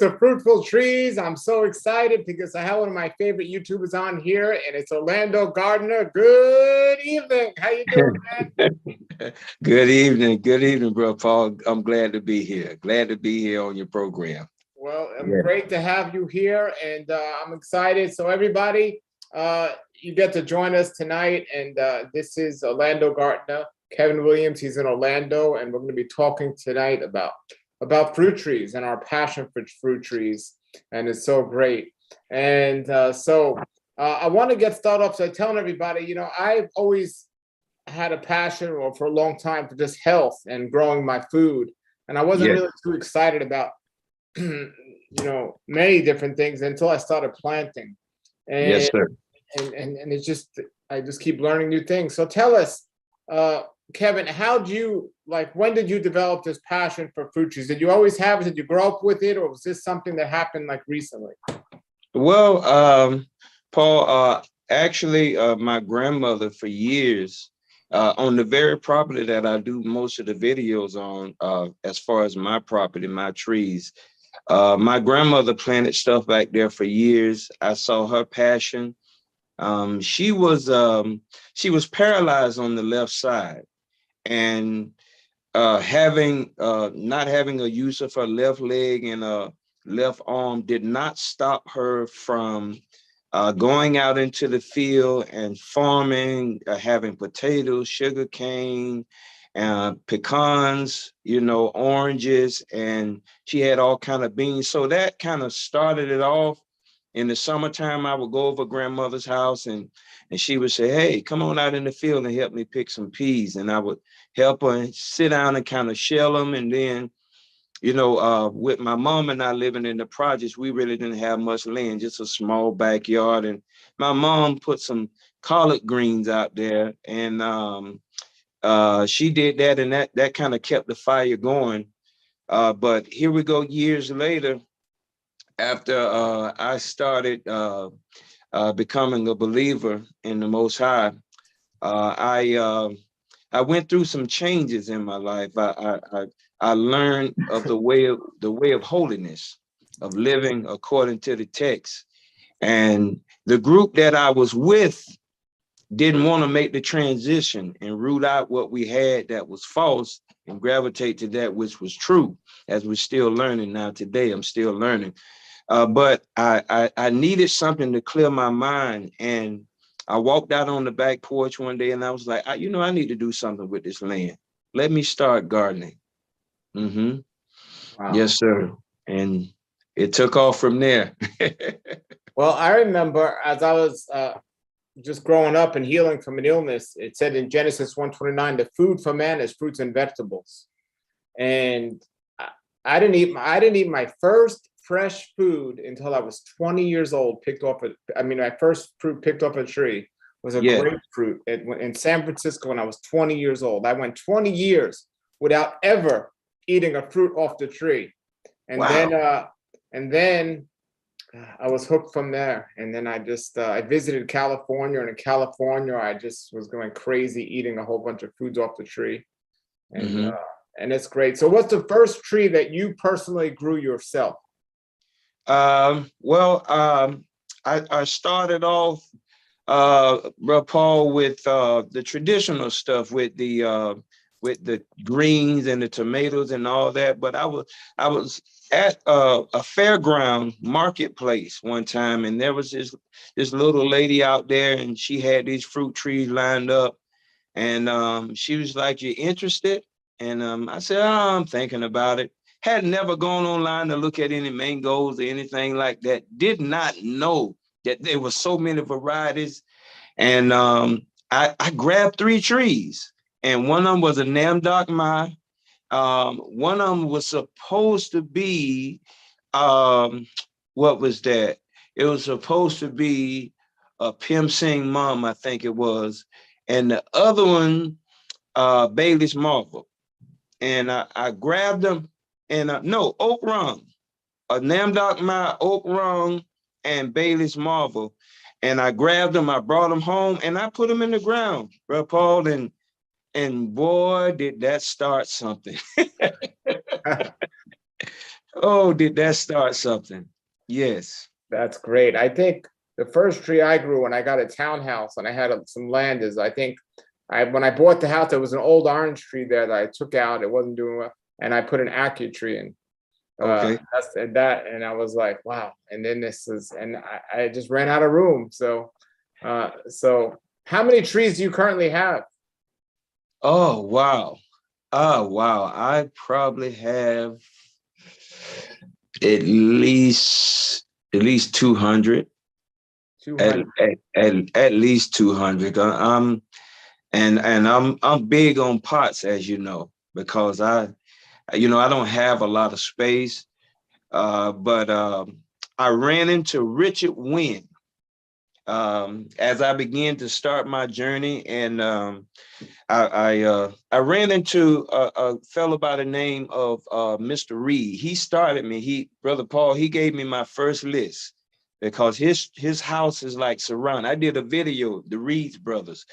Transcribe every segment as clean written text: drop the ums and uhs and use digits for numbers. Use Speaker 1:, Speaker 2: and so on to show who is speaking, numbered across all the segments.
Speaker 1: to Fruitful Trees. I'm so excited because I have one of my favorite YouTubers on here, and it's Orlando Gardner. Good evening. How you doing, man?
Speaker 2: Good evening, bro, Paul. I'm glad to be here. Glad to be here on your program.
Speaker 1: Well, great to have you here, and I'm excited. So everybody, you get to join us tonight, and this is Orlando Gardner, Kevin Williams. He's in Orlando, and we're going to be talking tonight about fruit trees and our passion for fruit trees, and it's so great. And I want to get started off by telling everybody, you know, I've always had a passion, or for a long time, for just health and growing my food, and I wasn't really too excited about you know, many different things until I started planting. And,
Speaker 2: yes, sir.
Speaker 1: And it's just, I just keep learning new things. So tell us, Kevin, when did you develop this passion for fruit trees? Did you always have it? Did you grow up with it? Or was this something that happened like recently?
Speaker 2: Well, Paul, actually, my grandmother for years, on the very property that I do most of the videos on, as far as my property, my trees, my grandmother planted stuff back there for years. I saw her passion. She was paralyzed on the left side, and not having a use of her left leg and left arm did not stop her from going out into the field and farming, having potatoes, sugar cane, pecans, you know, oranges, and she had all kind of beans. So that kind of started it off. In the summertime, I would go over grandmother's house, and she would say, "Hey, come on out in the field and help me pick some peas." And I would help her and sit down and kind of shell them. And then, you know, with my mom and I living in the projects, we really didn't have much land, just a small backyard. And my mom put some collard greens out there, and she did that, and that kind of kept the fire going. But here we go years later, after I started becoming a believer in the Most High. I went through some changes in my life. I learned of the way of holiness, of living according to the text. And the group that I was with didn't want to make the transition and root out what we had that was false and gravitate to that which was true, as we're still learning now today. I'm still learning. But I needed something to clear my mind. And I walked out on the back porch one day and I was like, I need to do something with this land. Let me start gardening. Wow. Yes, sir. And it took off from there.
Speaker 1: Well, I remember as I was just growing up and healing from an illness, it said in Genesis 1:29, the food for man is fruits and vegetables. And I didn't eat my first fresh food until I was 20 years old. My first fruit picked off a tree was a grapefruit in San Francisco when I was 20 years old. I went 20 years without ever eating a fruit off the tree. And then I was hooked from there. And then I just, I visited California, and in California, I just was going crazy eating a whole bunch of foods off the tree. And, and it's great. So what's the first tree that you personally grew yourself?
Speaker 2: I started off, Paul, with the traditional stuff, with the greens and the tomatoes and all that. But I was at a fairground marketplace one time, and there was this little lady out there, and she had these fruit trees lined up, and she was like, "You interested?" And I said, "Oh, I'm thinking about it." Had never gone online to look at any mangoes or anything like that. Did not know that there were so many varieties. And I grabbed 3 trees, and one of them was a Namdok. One of them was supposed to be, what was that? It was supposed to be a Pim Sing Mom, I think it was. And the other one, Bailey's Marvel. And I grabbed them. And no, Oak Rung, a Namdok Ma, Oak Rung, and Bailey's Marvel. And I grabbed them, I brought them home, and I put them in the ground, Brother Paul, and boy, did that start something. Oh, did that start something? Yes.
Speaker 1: That's great. I think the first tree I grew when I got a townhouse and I had some land is I think when I bought the house, there was an old orange tree there that I took out. It wasn't doing well, and I put an ackee tree in.
Speaker 2: Okay.
Speaker 1: And I was like, wow. And then I just ran out of room. So how many trees do you currently have?
Speaker 2: Oh, wow. Oh, wow. I probably have at least 200. At
Speaker 1: 200.
Speaker 2: at least 200. And I'm big on pots, as you know, because I don't have a lot of space. But I ran into Richard Wynn as I began to start my journey, and I ran into a fellow by the name of Mr. Reed. He started me. Brother Paul, he gave me my first list because his house is like surrounded. I did a video, the Reeds brothers.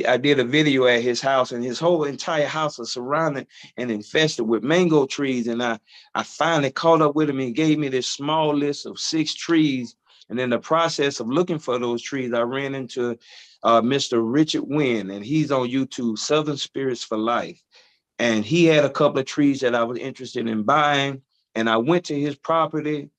Speaker 2: I did a video at his house, and his whole entire house is surrounded and infested with mango trees. And I finally caught up with him and gave me this small list of 6 trees. And in the process of looking for those trees, I ran into Mr. Richard Wynn, and he's on YouTube, Southern Spirits for Life. And he had a couple of trees that I was interested in buying. And I went to his property.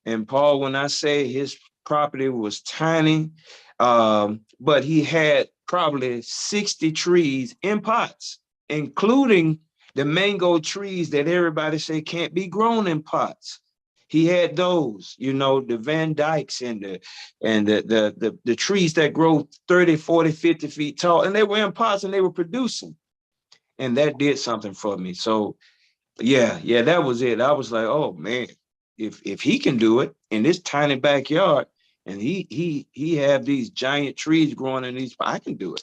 Speaker 2: And Paul, when I say his property was tiny, but he had probably 60 trees in pots, including the mango trees that everybody say can't be grown in pots. He had those, the Van Dykes and the trees that grow 30, 40, 50 feet tall, and they were in pots and they were producing. And that did something for me. So yeah, that was it. I was like, oh man, if he can do it in this tiny backyard, and he have these giant trees growing in these, I can do it.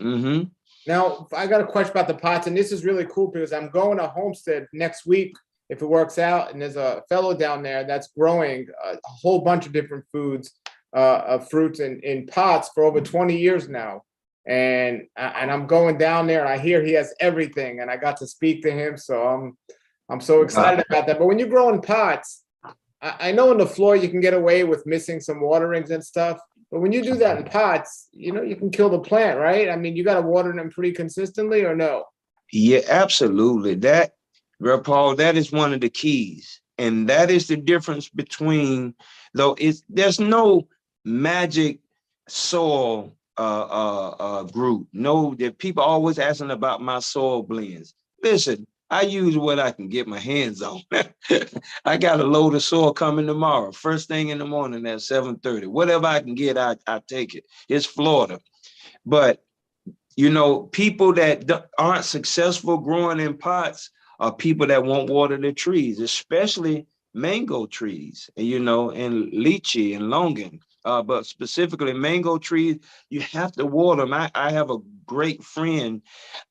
Speaker 2: Mm-hmm.
Speaker 1: Now, I got a question about the pots, and this is really cool because I'm going to Homestead next week if it works out, and there's a fellow down there that's growing a whole bunch of different fruits in pots for over 20 years now. And I'm going down there, and I hear he has everything, and I got to speak to him, so I'm so excited about that. But when you grow in pots, I know in the floor you can get away with missing some waterings and stuff. But when you do that in pots, you can kill the plant, right? I mean, you got to water them pretty consistently, or no?
Speaker 2: Yeah, absolutely. Bro, Paul, that is one of the keys. And that is the difference between, though, there's no magic soil group. No, that people always asking about my soil blends. Listen, I use what I can get my hands on. I got a load of soil coming tomorrow, first thing in the morning at 7:30. Whatever I can get, I take it. It's Florida. But people that aren't successful growing in pots are people that won't water the trees, especially mango trees, and lychee and longan. But specifically mango trees, you have to water them. I have a great friend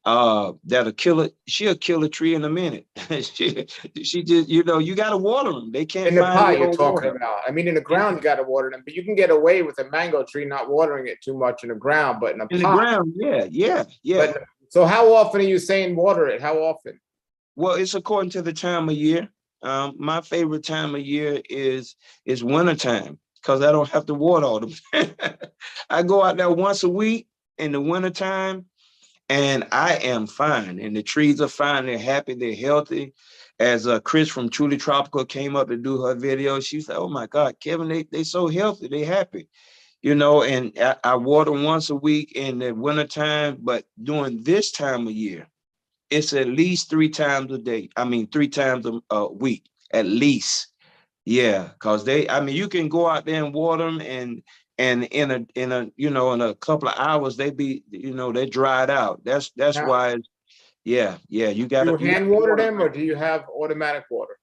Speaker 2: that'll kill it. She'll kill a tree in a minute. she just, you got to water them. They can't
Speaker 1: In the
Speaker 2: find
Speaker 1: pot
Speaker 2: their
Speaker 1: you're
Speaker 2: own
Speaker 1: talking
Speaker 2: water.
Speaker 1: about. I mean, in the ground you got to water them, but you can get away with a mango tree not watering it too much in the ground, but in a
Speaker 2: In the
Speaker 1: pot.
Speaker 2: ground, yeah.
Speaker 1: But so how often are you saying water it? How often?
Speaker 2: Well, it's according to the time of year. My favorite time of year is wintertime because I don't have to water all them. I go out there once a week in the wintertime and I am fine. And the trees are fine. They're happy. They're healthy. As Chris from Truly Tropical came up to do her video, she said, oh my God, Kevin, they so healthy. They happy. And I water once a week in the wintertime, but during this time of year, it's at least 3 times a day. I mean, 3 times a week, at least. Yeah, because you can go out there and water them and in a couple of hours, they dried out. That's
Speaker 1: Now,
Speaker 2: why, yeah, you
Speaker 1: do
Speaker 2: gotta
Speaker 1: you hand water them or do you have automatic water?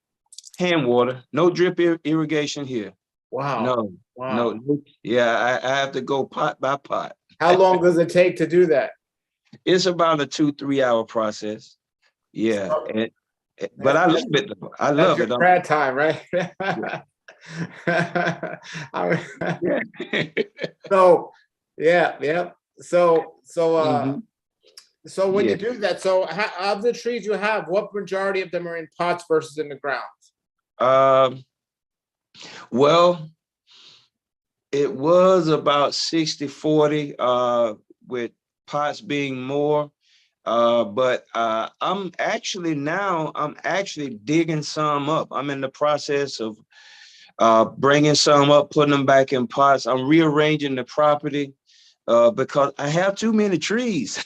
Speaker 2: hand water, no drip irrigation here.
Speaker 1: Wow.
Speaker 2: No,
Speaker 1: Wow.
Speaker 2: no, yeah, I have to go pot by pot.
Speaker 1: How long does it take to do that?
Speaker 2: It's about a 2-3 hour process. Yeah.
Speaker 1: So
Speaker 2: But I love
Speaker 1: that's,
Speaker 2: it though. I
Speaker 1: that's
Speaker 2: love
Speaker 1: your
Speaker 2: it.
Speaker 1: grad time, right?
Speaker 2: Yeah.
Speaker 1: So yeah.
Speaker 2: Mhm.
Speaker 1: So when
Speaker 2: Yeah.
Speaker 1: you do that, so of the trees you have, what majority of them are in pots versus in the ground?
Speaker 2: Well, it was about 60-40 with pots being more. But I'm actually digging some up. I'm in the process of bringing some up, putting them back in pots. I'm rearranging the property because I have too many trees.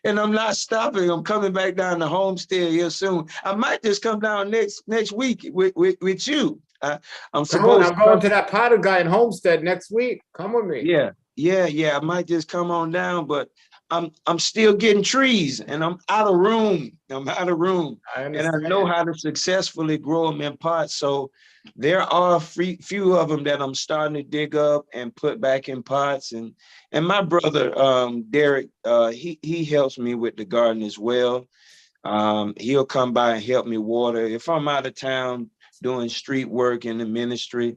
Speaker 2: And I'm not stopping. I'm coming back down to Homestead here soon. I might just come down next week with you. I'm supposed
Speaker 1: I'm going to that Potter guy in Homestead next week. Come with me.
Speaker 2: Yeah. I might just come on down, but I'm still getting trees and I'm out of room. And I know how to successfully grow them in pots. So there are few of them that I'm starting to dig up and put back in pots. And my brother Derek, he helps me with the garden as well. He'll come by and help me water. If I'm out of town doing street work in the ministry,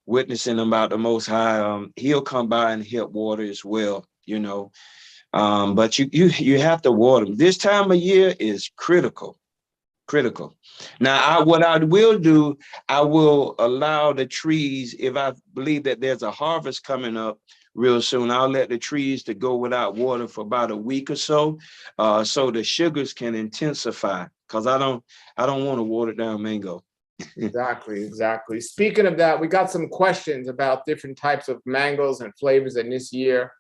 Speaker 2: witnessing about the Most High, he'll come by and help water as well, but you have to water them. This time of year is critical. Now, what I will do, I will allow the trees, if I believe that there's a harvest coming up real soon, I'll let the trees to go without water for about a week or so, so the sugars can intensify, because I don't want to water down mango.
Speaker 1: Exactly. Speaking of that, we got some questions about different types of mangoes and flavors in this year.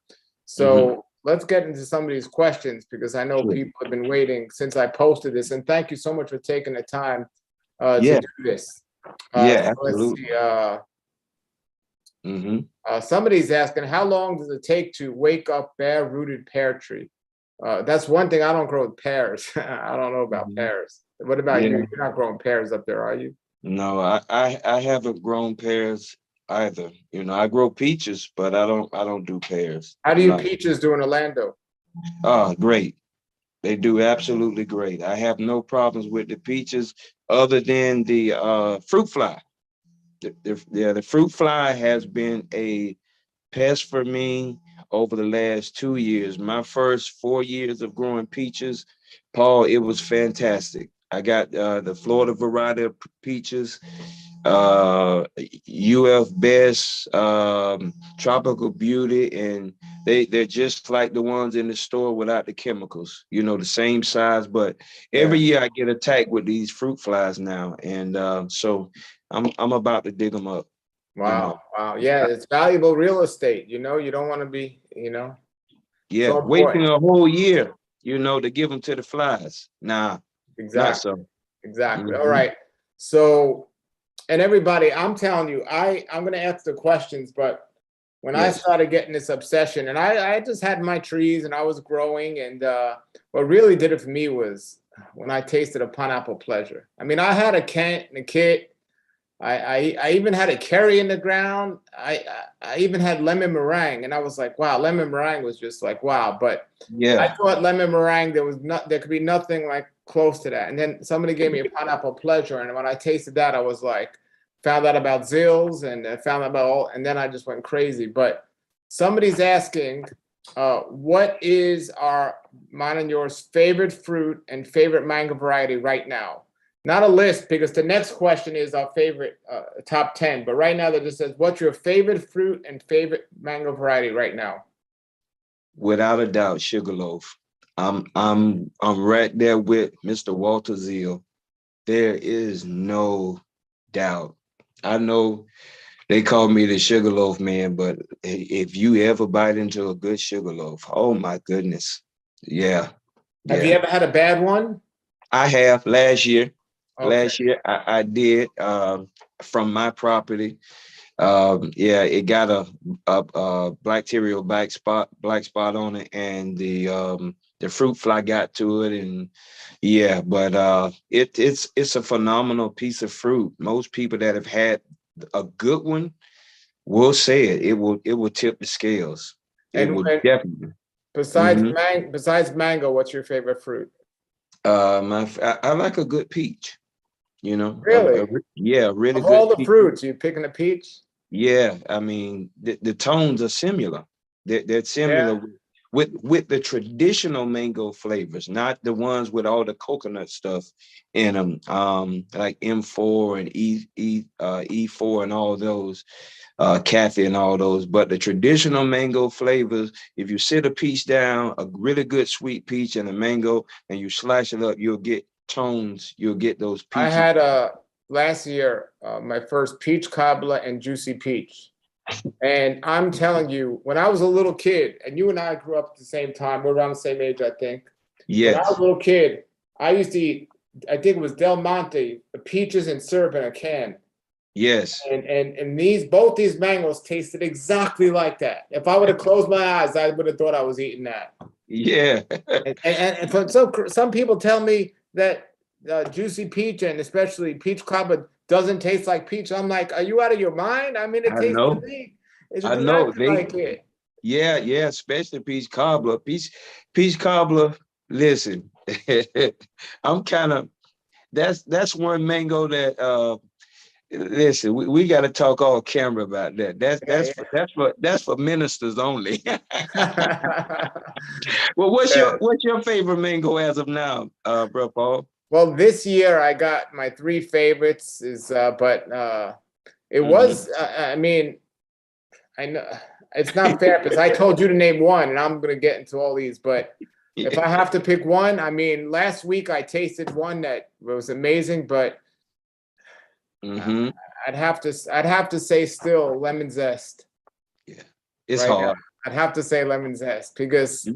Speaker 1: So let's get into some of these questions, because I know people have been waiting since I posted this. And thank you so much for taking the time to do this.
Speaker 2: Absolutely.
Speaker 1: Let's see. Somebody's asking, how long does it take to wake up bare-rooted pear tree? That's one thing. I don't grow pears. I don't know about pears. What about you? You're not growing pears up there, are you?
Speaker 2: No, I haven't grown pears either. I grow peaches, but I don't do pears.
Speaker 1: How do peaches do in Orlando?
Speaker 2: Oh, great. They do absolutely great. I have no problems with the peaches other than the fruit fly. The fruit fly has been a pest for me over the last 2 years. My first 4 years of growing peaches, Paul, it was fantastic. I got the Florida variety of peaches, UF Best, Tropical Beauty, and they're just like the ones in the store without the chemicals, the same size. But every year I get attacked with these fruit flies now. And so I'm about to dig them up.
Speaker 1: Wow. Yeah, it's valuable real estate. You don't want to be,
Speaker 2: so waiting a whole year, to give them to the flies. Nah,
Speaker 1: exactly.
Speaker 2: Not so.
Speaker 1: Exactly. All right. So, and everybody, I'm telling you, I'm going to ask the questions, but when I started getting this obsession, and I just had my trees and I was growing, and what really did it for me was when I tasted a pineapple pleasure. I mean, I had a Kent and a Kit. I even had a Kerry in the ground. I even had lemon meringue, and I was like, wow, lemon meringue was just like, wow. But I thought lemon meringue, there could be nothing like close to that. And then somebody gave me a pineapple pleasure, and when I tasted that, I was like, found out about Zills, and found out about and then I just went crazy. But somebody's asking, what is mine and yours favorite fruit and favorite mango variety right now? Not a list, because the next question is our favorite top 10. But right now, that just says, what's your favorite fruit and favorite mango variety right now?
Speaker 2: Without a doubt, Sugarloaf. I'm right there with Mr. Walter Zeal. There is no doubt. I know they call me the Sugarloaf man, but if you ever bite into a good Sugarloaf, oh my goodness. Yeah.
Speaker 1: Have you ever had a bad one?
Speaker 2: I have last year. Last year I did from my property. It got a bacterial black spot on it, and the fruit fly got to it, and but it's a phenomenal piece of fruit. Most people that have had a good one will say it will tip the scales. It will definitely.
Speaker 1: Besides mango, what's your favorite fruit?
Speaker 2: I like a good peach.
Speaker 1: Really?
Speaker 2: Really
Speaker 1: of
Speaker 2: good.
Speaker 1: All the fruits, you picking a peach?
Speaker 2: Yeah, I mean the tones are similar. They're similar with the traditional mango flavors, not the ones with all the coconut stuff in them, like M4 and E4 and all those, Kathy and all those. But the traditional mango flavors, if you sit a peach down, a really good sweet peach and a mango, and you slice it up, you'll get tones. You'll get those
Speaker 1: I
Speaker 2: peaches.
Speaker 1: had last year my first peach cobbler and juicy peach. And I'm telling you, when I was a little kid, and you and I grew up at the same time, we're around the same age, I think. When I was
Speaker 2: Yes,
Speaker 1: a little kid, I used to eat, I think it was Del Monte, the peaches and syrup in a can.
Speaker 2: yes,
Speaker 1: And both these mangoes tasted exactly like that. If I would have closed my eyes, I would have thought I was eating that.
Speaker 2: yeah.
Speaker 1: And for some people tell me that juicy peach and especially peach cobbler doesn't taste like peach. I'm like, are you out of your mind? I mean, it
Speaker 2: I
Speaker 1: tastes to
Speaker 2: know,
Speaker 1: me. It's
Speaker 2: I know.
Speaker 1: exactly like it.
Speaker 2: Yeah, especially peach cobbler. Peach cobbler. Listen, I'm kind of that's one mango that listen, we got to talk all camera about that. That's for ministers only.
Speaker 1: Yeah.
Speaker 2: Well,
Speaker 1: Yeah.
Speaker 2: what's your favorite mango as of now, bro, Paul?
Speaker 1: Well, this year I got my three favorites but it was, I mean, I know it's not fair because I told you to name one and I'm going to get into all these, but if I have to pick one, I mean, last week I tasted one that was amazing, but
Speaker 2: Mm-hmm.
Speaker 1: I'd have to say still lemon zest
Speaker 2: Yeah, it's
Speaker 1: right now.
Speaker 2: hard.
Speaker 1: I'd have to say lemon zest because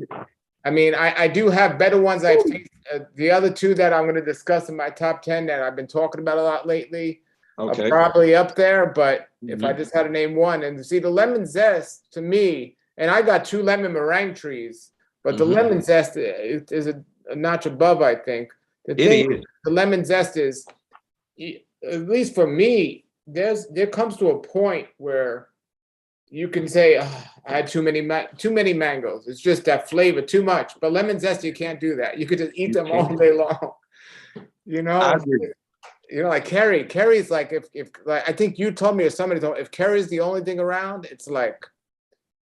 Speaker 1: I mean, I do have better ones. I've tasted, the other two that I'm going to discuss in my top 10 that I've been talking about a lot lately are
Speaker 2: Okay.
Speaker 1: probably up there. But if I
Speaker 2: Mhm.
Speaker 1: just had to name one, and see the lemon zest to me, and I got two lemon meringue trees, but the
Speaker 2: Mhm.
Speaker 1: lemon zest is a notch above, I think. The
Speaker 2: It
Speaker 1: thing,
Speaker 2: is.
Speaker 1: the lemon zest is, at least for me, there comes to a point where you can say, "Ah, I had too many mangoes. It's just that flavor too much." But lemon zest, you can't do that. You could just eat
Speaker 2: You
Speaker 1: them all
Speaker 2: can.
Speaker 1: day long. You
Speaker 2: I
Speaker 1: know,
Speaker 2: agree.
Speaker 1: like Kerry. Kerry's like if like I think you told me or somebody told me, if Kerry's the only thing around, it's like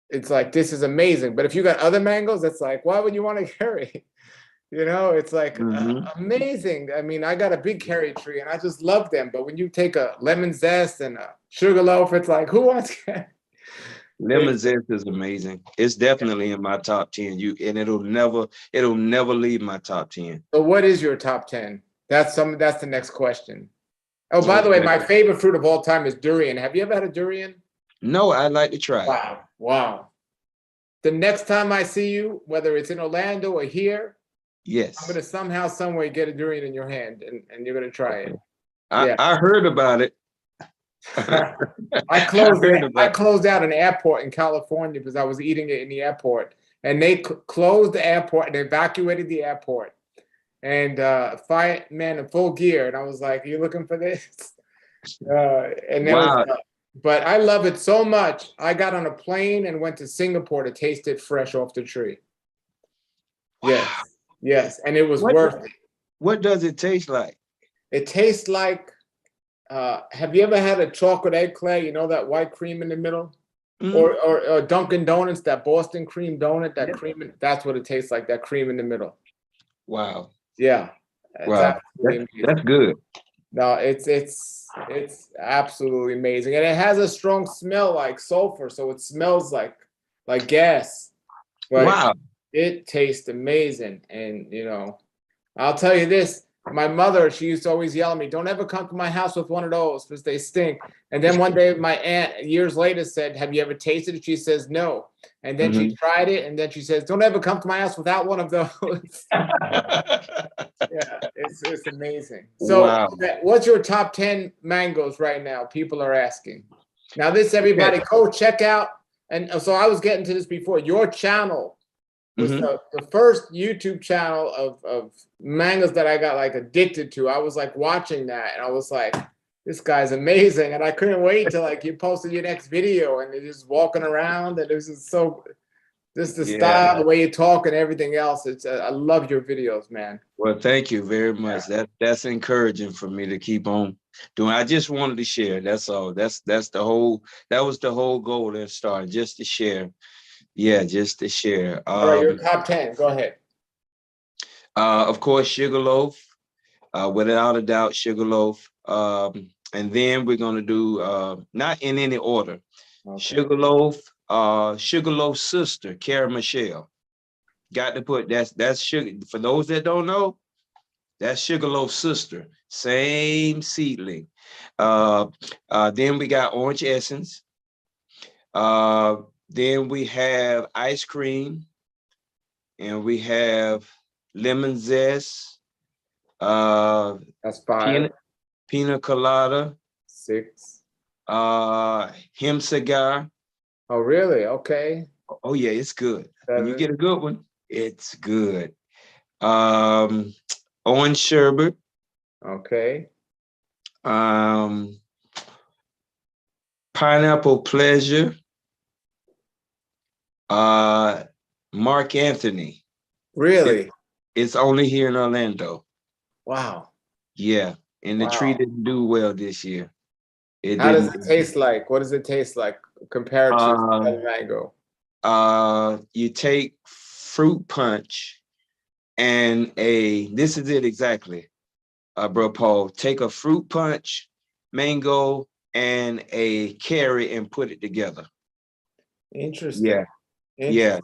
Speaker 1: this is amazing. But if you got other mangoes, it's like why would you want a Kerry? You know, it's like
Speaker 2: Mhm.
Speaker 1: amazing. I mean, I got a big Kerry tree and I just love them. But when you take a lemon zest and a sugarloaf, it's like who wants Kerry?
Speaker 2: Lemon zest is amazing. It's definitely in my top 10. And it'll never leave my top 10.
Speaker 1: So what is your top 10? That's the next question. Oh, by the way,
Speaker 2: Okay.
Speaker 1: my favorite fruit of all time is durian. Have you ever had a durian?
Speaker 2: No, I'd like to try it.
Speaker 1: Wow. Wow. The next time I see you, whether it's in Orlando or here, I'm
Speaker 2: Yes.
Speaker 1: gonna somehow, some way get a durian in your hand and you're gonna try
Speaker 2: Okay.
Speaker 1: it. Yeah.
Speaker 2: I heard about it.
Speaker 1: I
Speaker 2: I heard about it.
Speaker 1: closed out an airport in California because I was eating it in the airport. And they closed the airport and evacuated the airport. And fireman in full gear. And I was like, "Are you looking for this?" And there was,
Speaker 2: Wow.
Speaker 1: but I love it so much. I got on a plane and went to Singapore to taste it fresh off the tree. Yes,
Speaker 2: Wow.
Speaker 1: yes, and it was
Speaker 2: What
Speaker 1: worth it.
Speaker 2: what does it taste like?
Speaker 1: It tastes like. Have you ever had a chocolate eclair? You know that white cream in the middle,
Speaker 2: Mhm.
Speaker 1: or Dunkin' Donuts, that Boston cream donut, that
Speaker 2: Yeah.
Speaker 1: cream. That's what it tastes like. That cream in the middle.
Speaker 2: Wow.
Speaker 1: Yeah, it's
Speaker 2: Wow.
Speaker 1: absolutely
Speaker 2: That's
Speaker 1: amazing.
Speaker 2: good.
Speaker 1: No, it's absolutely amazing, and it has a strong smell like sulfur, so it smells like gas, but
Speaker 2: Wow.
Speaker 1: it tastes amazing. And I'll tell you this: my mother, she used to always yell at me, "Don't ever come to my house with one of those because they stink." And then one day, my aunt years later said, "Have you ever tasted it?" She says, "No." And then she
Speaker 2: Mhm.
Speaker 1: tried it, and then she says, "Don't ever come to my house without one of those." Yeah, it's amazing. So,
Speaker 2: Wow.
Speaker 1: what's your top 10 mangoes right now? People are asking. Now, this
Speaker 2: Okay.
Speaker 1: everybody go check out. And so I was getting to this before. Your channel was
Speaker 2: Mhm.
Speaker 1: the first YouTube channel of mangoes that I got like addicted to. I was like watching that, and I was like, this guy's amazing. And I couldn't wait till like you posted your next video, and you're just walking around, and it was just so. This the
Speaker 2: Yeah.
Speaker 1: style, the way you talk, and everything else. It's I love your videos, man.
Speaker 2: Well, thank you very much. That's encouraging for me to keep on doing. I just wanted to share. That's all. That was the whole goal at start, just to share. Yeah, just to share.
Speaker 1: All right, your top 10. Go ahead.
Speaker 2: Of course, Sugarloaf. Without a doubt, Sugarloaf. And then we're gonna do not in any order. Okay. Sugarloaf's sister, Cara Michelle. Got to put that's sugar. For those that don't know, that's Sugarloaf's sister. Same seedling. Then we got Orange Essence. Then we have Ice Cream, and we have Lemon Zest.
Speaker 1: That's 5.
Speaker 2: Pina Colada.
Speaker 1: 6.
Speaker 2: Him Cigar.
Speaker 1: Oh, really? Okay.
Speaker 2: Oh yeah, it's good.
Speaker 1: 7.
Speaker 2: When you get a good one, it's good. Orange Sherbet.
Speaker 1: Okay.
Speaker 2: Pineapple Pleasure. Mark Anthony.
Speaker 1: Really?
Speaker 2: It's only here in Orlando.
Speaker 1: Wow.
Speaker 2: Yeah, and the tree didn't do well this year.
Speaker 1: How does it taste like? What does it taste like compared to mango?
Speaker 2: You take fruit punch and this is it exactly, bro Paul. Take a fruit punch, mango, and a carry and put it together.
Speaker 1: Interesting.
Speaker 2: Yeah.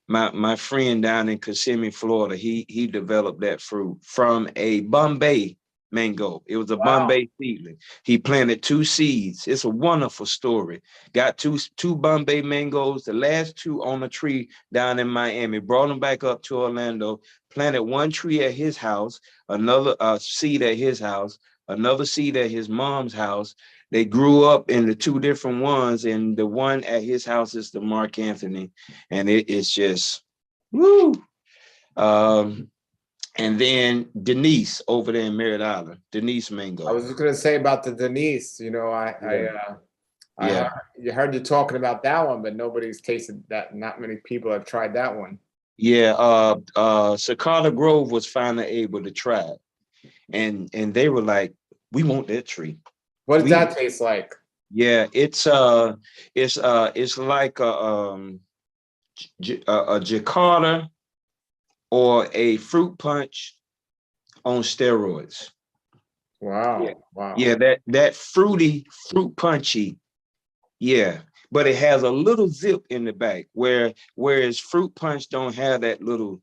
Speaker 2: My friend down in Kissimmee, Florida, he developed that fruit from a Bombay mango. It was a Bombay seedling. He planted 2 seeds. It's a wonderful story. Got two Bombay mangoes, the last 2 on a tree down in Miami, brought them back up to Orlando, planted 1 tree at his house, another seed at his house, another seed at his mom's house. They grew up in the 2 different ones, and the one at his house is the Mark Anthony, and it's just woo. And then Denise over there in Merritt Island, Denise mango.
Speaker 1: I was just gonna say about the Denise. You know, I heard you talking about that one, but nobody's tasted that. Not many people have tried that one.
Speaker 2: Yeah, Cicada Grove was finally able to try it, and they were like, "We want that tree."
Speaker 1: What does that taste like?
Speaker 2: Yeah, it's like a Jakarta or a fruit punch on steroids.
Speaker 1: Wow.
Speaker 2: Yeah.
Speaker 1: Wow.
Speaker 2: Yeah, that fruity, fruit punchy. Yeah, but it has a little zip in the back, whereas fruit punch don't have that little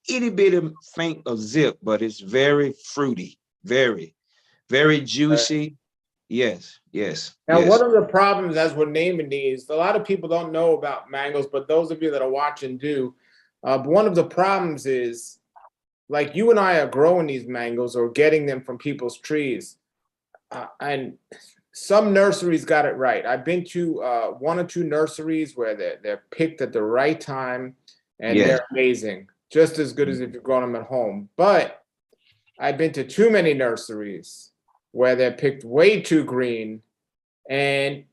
Speaker 2: itty bitty faint of zip, but it's very fruity, very, very juicy. Yes.
Speaker 1: Now, one of the problems as we're naming these, a lot of people don't know about mangoes, but those of you that are watching do. But one of the problems is, like, you and I are growing these mangoes or getting them from people's trees, and some nurseries got it right. I've been to 1 or 2 nurseries where they're picked at the right time, and they're amazing, just as good as if you're growing them at home. But I've been to too many nurseries where they're picked way too green, and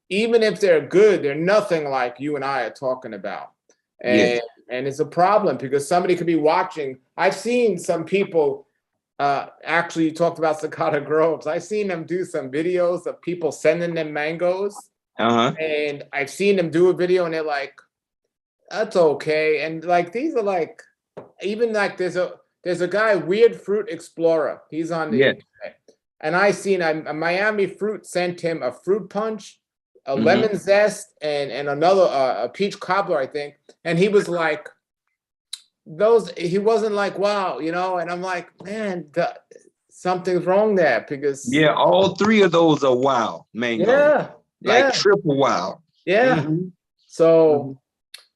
Speaker 1: even if they're good, they're nothing like you and I are talking about. And it's a problem because somebody could be watching. I've seen some people, actually, you talked about Cicada Groves. I've seen them do some videos of people sending them mangoes. And I've seen them do a video and they're like, that's okay. And like, these are like, even like there's a guy, Weird Fruit Explorer. He's on the internet. And I seen a Miami Fruit sent him a fruit punch, a lemon zest, and another a peach cobbler, I think. And he was like, he wasn't like, wow, you know. And I'm like, man, something's wrong there because
Speaker 2: all 3 of those are wow mango. Like triple wow.
Speaker 1: So,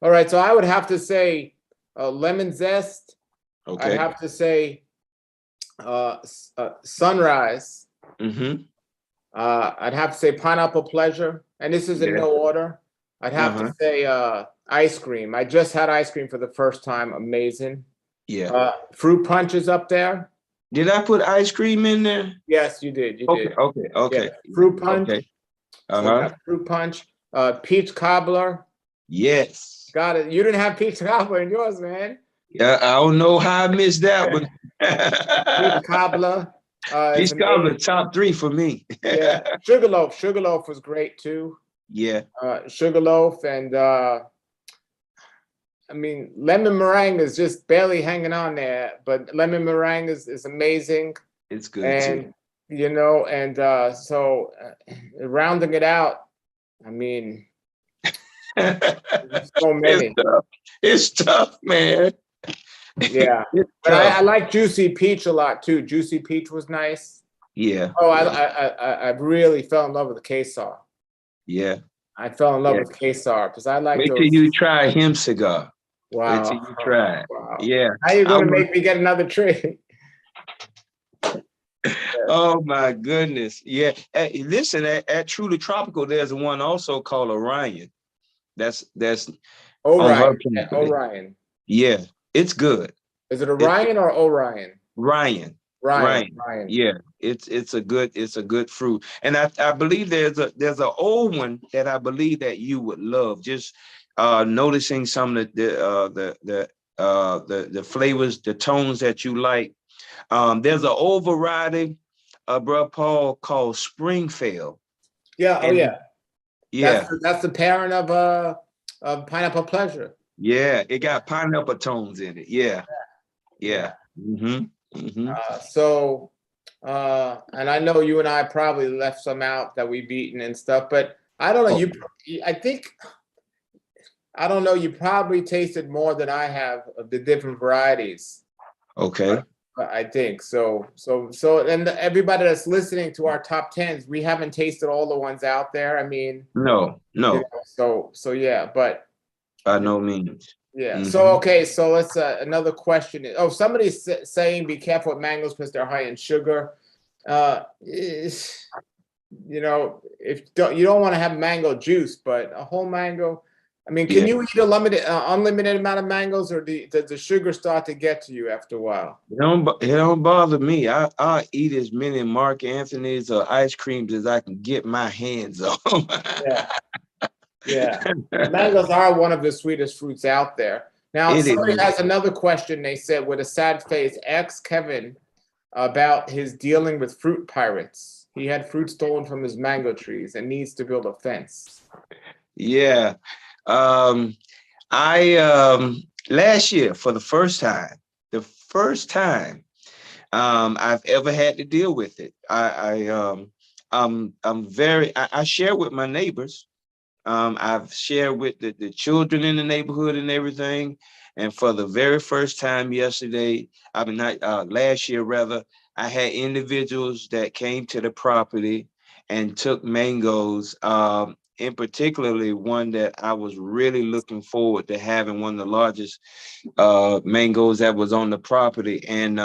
Speaker 1: all right. So I would have to say lemon zest. Okay. I'd have to say sunrise. I'd have to say pineapple pleasure, and this is in no order. I'd have to say ice cream. I just had ice cream for the first time. Amazing. Fruit punch is up there.
Speaker 2: Did I put ice cream in there?
Speaker 1: Yes, you did. You did.
Speaker 2: Okay.
Speaker 1: Yeah. Fruit punch. So fruit punch. Peach cobbler.
Speaker 2: Yes.
Speaker 1: Got it. You didn't have peach cobbler in yours, man.
Speaker 2: Yeah, I don't know how I missed that one.
Speaker 1: Peach cobbler. It's
Speaker 2: These guys are
Speaker 1: amazing.
Speaker 2: top three for me.
Speaker 1: Yeah, Sugarloaf was great too.
Speaker 2: Yeah.
Speaker 1: Sugarloaf and I mean, lemon meringue is just barely hanging on there, but lemon meringue is amazing.
Speaker 2: It's good too.
Speaker 1: And you know, and so rounding it out, I mean,
Speaker 2: It's
Speaker 1: so many.
Speaker 2: tough. It's tough, man.
Speaker 1: Yeah,
Speaker 2: It's
Speaker 1: but I
Speaker 2: tough.
Speaker 1: like Juicy Peach a lot too. Juicy Peach was nice.
Speaker 2: Yeah.
Speaker 1: Oh,
Speaker 2: Yeah.
Speaker 1: I really fell in love with the Quesar.
Speaker 2: Yeah.
Speaker 1: I fell in love
Speaker 2: Yeah.
Speaker 1: with Quesar because I like
Speaker 2: Wait till
Speaker 1: those.
Speaker 2: you try him cigar. Wait till
Speaker 1: Wow,
Speaker 2: you try it.
Speaker 1: wow.
Speaker 2: Yeah.
Speaker 1: How you
Speaker 2: I
Speaker 1: gonna
Speaker 2: was,
Speaker 1: make me get another tree?
Speaker 2: oh my goodness. Yeah. Hey, listen, at Truly Tropical, there's one also called Orion. That's on her
Speaker 1: Orion, yeah,
Speaker 2: property.
Speaker 1: Orion.
Speaker 2: Yeah, it's good.
Speaker 1: Is it
Speaker 2: It,
Speaker 1: Orion or Orion?
Speaker 2: Ryan.
Speaker 1: Ryan,
Speaker 2: Ryan.
Speaker 1: Ryan.
Speaker 2: Yeah, it's a good fruit. And I believe there's an old one that I believe that you would love. Just noticing some of the flavors, the tones that you like. There's an old variety, bro, Paul, called Springfield.
Speaker 1: Yeah, oh
Speaker 2: And
Speaker 1: yeah.
Speaker 2: yeah,
Speaker 1: That's the parent of Pineapple Pleasure.
Speaker 2: yeah, it got pineapple tones in it. Yeah,
Speaker 1: Yeah.
Speaker 2: yeah. Mm-hmm. Mm-hmm.
Speaker 1: So and I know you and I probably left some out that we've eaten and stuff, but I don't know.
Speaker 2: Oh,
Speaker 1: I think, I don't know. You probably tasted more than I have of the different varieties.
Speaker 2: okay.
Speaker 1: I think so. And everybody that's listening to our top tens, we haven't tasted all the ones out there. I mean,
Speaker 2: No,
Speaker 1: you
Speaker 2: no,
Speaker 1: know, so yeah, but
Speaker 2: by no means.
Speaker 1: yeah. So
Speaker 2: Mm-hmm.
Speaker 1: okay, so let's another question. Oh, somebody's saying be careful with mangoes because they're high in sugar. You know, if you don't want to have mango juice, but a whole mango. I mean, can
Speaker 2: Yeah.
Speaker 1: you eat a limited, unlimited amount of mangoes, or does the sugar start to get to you after a while?
Speaker 2: It don't bother me. I'll eat as many Mark Anthony's or ice creams as I can get my hands on.
Speaker 1: Yeah, yeah. Mangoes are one of the sweetest fruits out there. Now,
Speaker 2: It
Speaker 1: somebody
Speaker 2: is.
Speaker 1: has another question. They said, with a sad face, ask Kevin about his dealing with fruit pirates. He had fruit stolen from his mango trees and needs to build a fence.
Speaker 2: Yeah. Um, I last year for the first time I've ever had to deal with it. I share with my neighbors. I've shared with the children in the neighborhood and everything. And for the very first time yesterday, I mean, not last year rather, I had individuals that came to the property and took mangoes. In particularly one that I was really looking forward to having, one of the largest mangoes that was on the property. And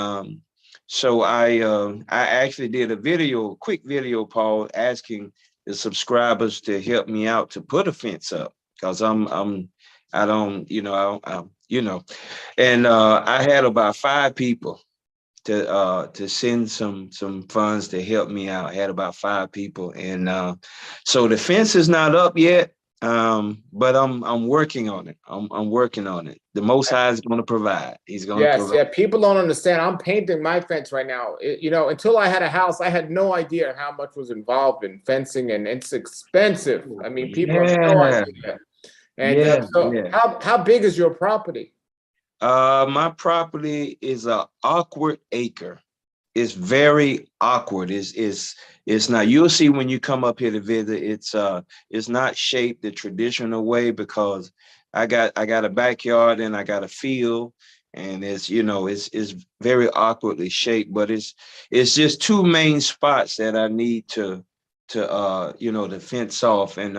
Speaker 2: so I actually did a quick video, Paul, asking the subscribers to help me out to put a fence up because I don't, and I had about 5 people to send some funds to help me out. I had about 5 people, and so the fence is not up yet, but I'm working on it. I'm working on it. The Most High is going to provide. He's going to
Speaker 1: Yes,
Speaker 2: provide.
Speaker 1: yeah. People don't understand. I'm painting my fence right now. You know, until I had a house, I had no idea how much was involved in fencing, and it's expensive. I mean, people have no
Speaker 2: Yeah,
Speaker 1: idea. And
Speaker 2: yeah,
Speaker 1: so,
Speaker 2: yeah.
Speaker 1: how big is your property?
Speaker 2: My property is a awkward acre. It's very awkward. It's not. You'll see when you come up here to visit. It's not shaped the traditional way because I got a backyard and I got a field, and it's very awkwardly shaped. But it's just 2 main spots that I need to fence off, and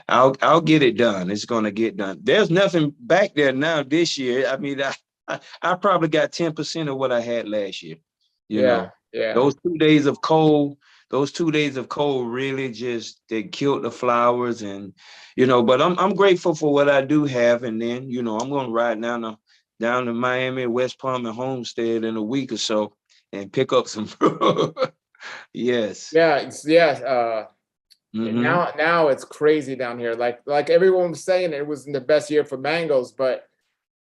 Speaker 2: I'll get it done. It's gonna get done. There's nothing back there now this year. I mean, I probably got 10% of what I had last year. You
Speaker 1: Yeah,
Speaker 2: know,
Speaker 1: yeah,
Speaker 2: those 2 days of cold, really just they killed the flowers, and but I'm grateful for what I do have. And then I'm gonna ride down to Miami, West Palm, and Homestead in a week or so and pick up some fruit. Yes.
Speaker 1: yeah. Yes. And
Speaker 2: Mm-hmm.
Speaker 1: now it's crazy down here. Like everyone was saying, it wasn't the best year for mangoes, but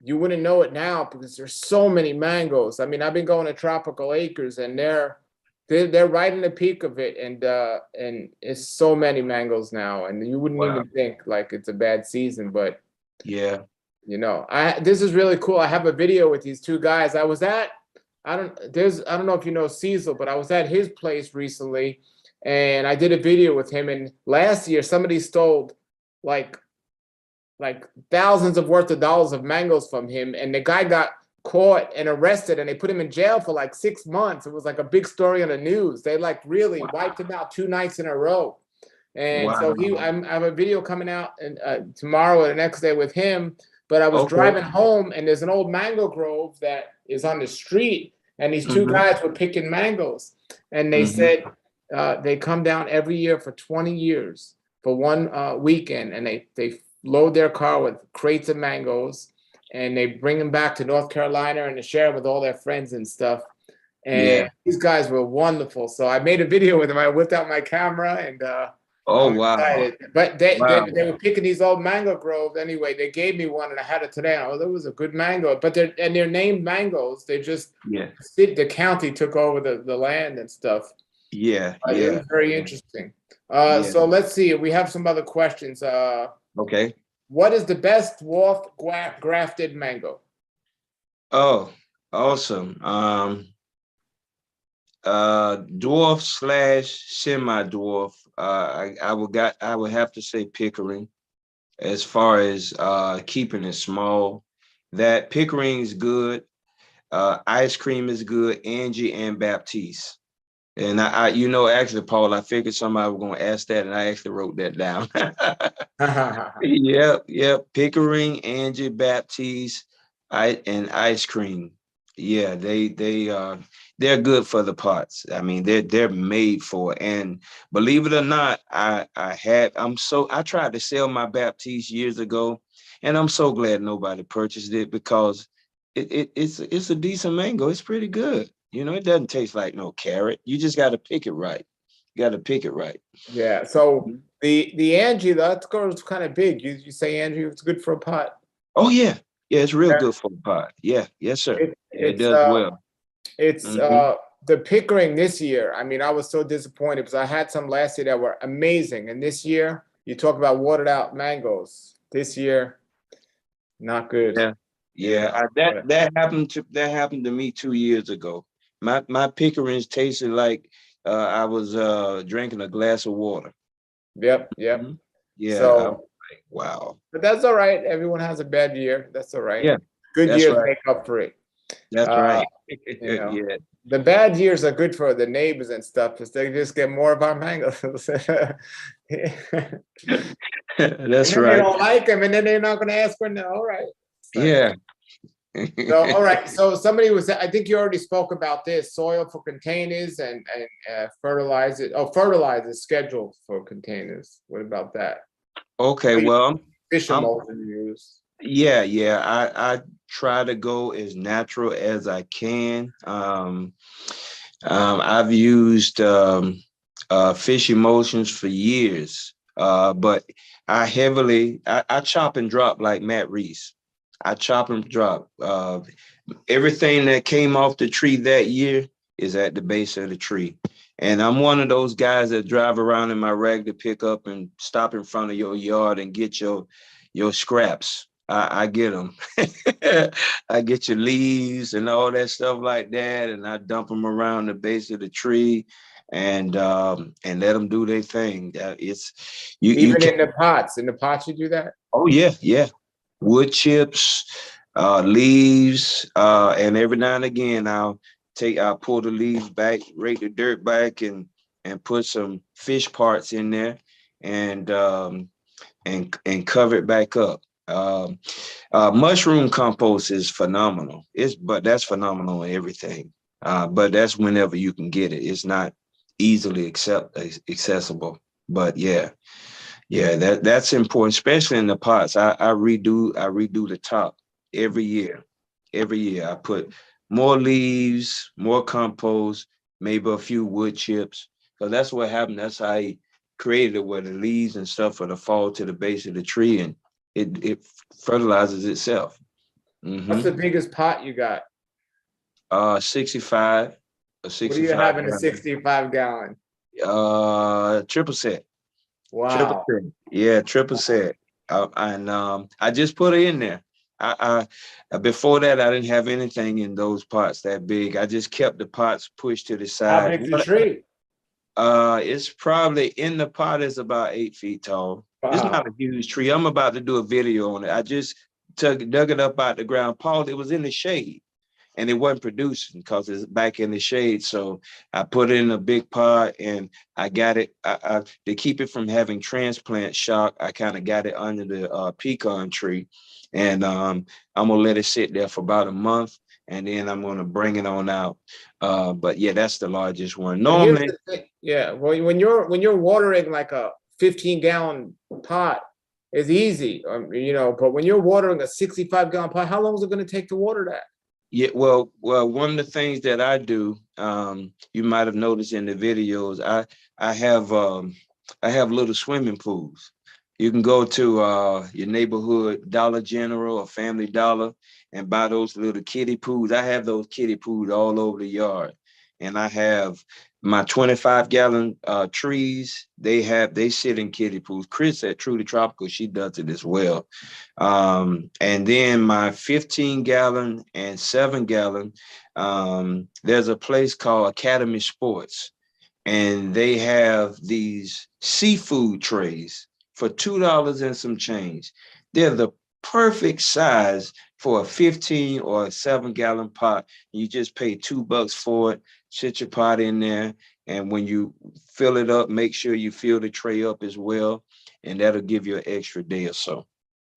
Speaker 1: you wouldn't know it now because there's so many mangoes. I mean, I've been going to Tropical Acres, and they're right in the peak of it, and it's so many mangoes now, and you wouldn't
Speaker 2: Wow.
Speaker 1: even think like it's a bad season, but
Speaker 2: Yeah.
Speaker 1: you know, this is really cool. I have a video with these two guys. I don't know if you know Cecil, but I was at his place recently, and I did a video with him. And last year, somebody stole like thousands of worth of dollars of mangoes from him, and the guy got caught and arrested, and they put him in jail for like 6 months. It was like a big story on the news. They like really wiped him out 2 nights in a row. And so
Speaker 2: Wow.
Speaker 1: I have a video coming out and tomorrow or the next day with him. But I was
Speaker 2: Okay.
Speaker 1: driving home, and there's an old mango grove that is on the street, and these two
Speaker 2: Mhm.
Speaker 1: guys were picking mangoes, and they said they come down every year for 20 years for one weekend, and they load their car with crates of mangoes, and they bring them back to North Carolina and to share with all their friends and stuff. And
Speaker 2: Yeah.
Speaker 1: these guys were wonderful. So I made a video with them. I whipped out my camera, and
Speaker 2: Oh,
Speaker 1: I'm
Speaker 2: wow.
Speaker 1: excited. But they
Speaker 2: Wow.
Speaker 1: they were picking these old mango groves anyway. They gave me one, and I had it today. Oh, that was a good mango. But they're named mangoes. They just
Speaker 2: Yeah.
Speaker 1: the county took over the land and stuff.
Speaker 2: Yeah.
Speaker 1: But it
Speaker 2: Yeah.
Speaker 1: was very interesting.
Speaker 2: Yeah.
Speaker 1: So let's see. We have some other questions.
Speaker 2: Okay.
Speaker 1: What is the best dwarf grafted mango?
Speaker 2: Oh, awesome. Dwarf slash semi-dwarf. I would have to say Pickering as far as keeping it small. That Pickering's good. Ice cream is good, Angie and Baptiste. And actually, Paul, I figured somebody was going to ask that, and I actually wrote that down. Yep. Pickering, Angie, Baptiste, and ice cream. Yeah, they're good for the pots. I mean, they're made for it. And believe it or not, I tried to sell my Baptiste years ago, and I'm so glad nobody purchased it because it's a decent mango. It's pretty good. It doesn't taste like no carrot. You just got to pick it right. You got to pick it right.
Speaker 1: Yeah. So the Angie, that goes kind of big. You say Angie, it's good for a pot.
Speaker 2: Oh yeah, it's real
Speaker 1: Yeah.
Speaker 2: good for the pot. Yeah, yes sir. It
Speaker 1: It's
Speaker 2: does well.
Speaker 1: it's
Speaker 2: Mhm.
Speaker 1: the Pickering this year. I mean, I was so disappointed because I had some last year that were amazing, and this year you talk about watered out mangoes. This year, not good.
Speaker 2: Yeah,
Speaker 1: You
Speaker 2: yeah.
Speaker 1: know.
Speaker 2: That happened to me 2 years ago. My Pickerings tasted like I was drinking a glass of water.
Speaker 1: Yep. Yep.
Speaker 2: Mhm. Yeah, I was
Speaker 1: So,
Speaker 2: like, wow.
Speaker 1: but that's all right. Everyone has a bad year. That's all right.
Speaker 2: Yeah,
Speaker 1: Good
Speaker 2: that's
Speaker 1: years
Speaker 2: right.
Speaker 1: make up for it.
Speaker 2: That's
Speaker 1: Uh,
Speaker 2: right.
Speaker 1: you know.
Speaker 2: Yeah,
Speaker 1: The bad years are good for the neighbors and stuff because they just get more of our mangoes. And
Speaker 2: that's
Speaker 1: then they
Speaker 2: right.
Speaker 1: don't like them, and then they're not going to ask for no. All right. So,
Speaker 2: Yeah.
Speaker 1: so, all right. So somebody was, I think you already spoke about this, soil for containers and fertilizer. Oh, fertilizer schedule for containers. What about that?
Speaker 2: Okay,
Speaker 1: What
Speaker 2: well,
Speaker 1: fish
Speaker 2: I'm
Speaker 1: emulsion you use?
Speaker 2: yeah. I try to go as natural as I can. I've used fish emulsions for years, but I chop and drop like Matt Reese. I chop and drop. Everything that came off the tree that year is at the base of the tree. And I'm one of those guys that drive around in my regular pickup and stop in front of your yard and get your scraps. I get them. I get your leaves and all that stuff like that, and I dump them around the base of the tree, and let them do their thing. It's you
Speaker 1: Even
Speaker 2: can.
Speaker 1: in the pots, you do that.
Speaker 2: Oh yeah. Wood chips, leaves, and every now and again I'll pull the leaves back, rake the dirt back, and put some fish parts in there, and and cover it back up. Mushroom compost is phenomenal. But that's phenomenal in everything. But that's whenever you can get it. It's not easily accessible. But yeah, that's important, especially in the pots. I redo the top every year. Every year I put more leaves, more compost, maybe a few wood chips. So that's what happened. That's how I created it, where the leaves and stuff for the fall to the base of the tree, and it fertilizes itself.
Speaker 1: What's
Speaker 2: Mm-hmm.
Speaker 1: the biggest pot you got?
Speaker 2: 65. A
Speaker 1: What do you have in a
Speaker 2: 65
Speaker 1: 65 gallon?
Speaker 2: triple set. Triple
Speaker 1: Wow.
Speaker 2: set. Yeah, triple set. And I just put it in there. Before that, I didn't have anything in those pots that big. I just kept the pots pushed to the
Speaker 1: How
Speaker 2: side.
Speaker 1: big's the tree?
Speaker 2: It's probably in the pot is about 8 feet tall. It's not
Speaker 1: Wow.
Speaker 2: a huge tree. I'm about to do a video on it. I just dug it up out the ground. Paul, it was in the shade and it wasn't producing because it's back in the shade. So I put it in a big pot and I got it. To keep it from having transplant shock, I kind of got it under the pecan tree. And I'm gonna let it sit there for about a month and then I'm gonna bring it on out. But yeah, that's the largest one.
Speaker 1: But here's
Speaker 2: Normally,
Speaker 1: the thing. Yeah. Well, when you're watering like a 15-gallon pot, it's easy. But when you're watering a 65-gallon pot, how long is it going to take to water that?
Speaker 2: yeah, well, one of the things that I do, you might have noticed in the videos, I have little swimming pools. You can go to your neighborhood Dollar General or Family Dollar and buy those little kiddie pools. I have those kiddie pools all over the yard, and I have my 25-gallon trees. They sit in kiddie pools. Chris at Truly Tropical, she does it as well. And then my 15-gallon and 7-gallon, there's a place called Academy Sports, and they have these seafood trays for $2 and some change. They're the perfect size for a 15 or a 7-gallon pot. You just pay $2 for it, sit your pot in there, and when you fill it up, make sure you fill the tray up as well, and that'll give you an extra day or so.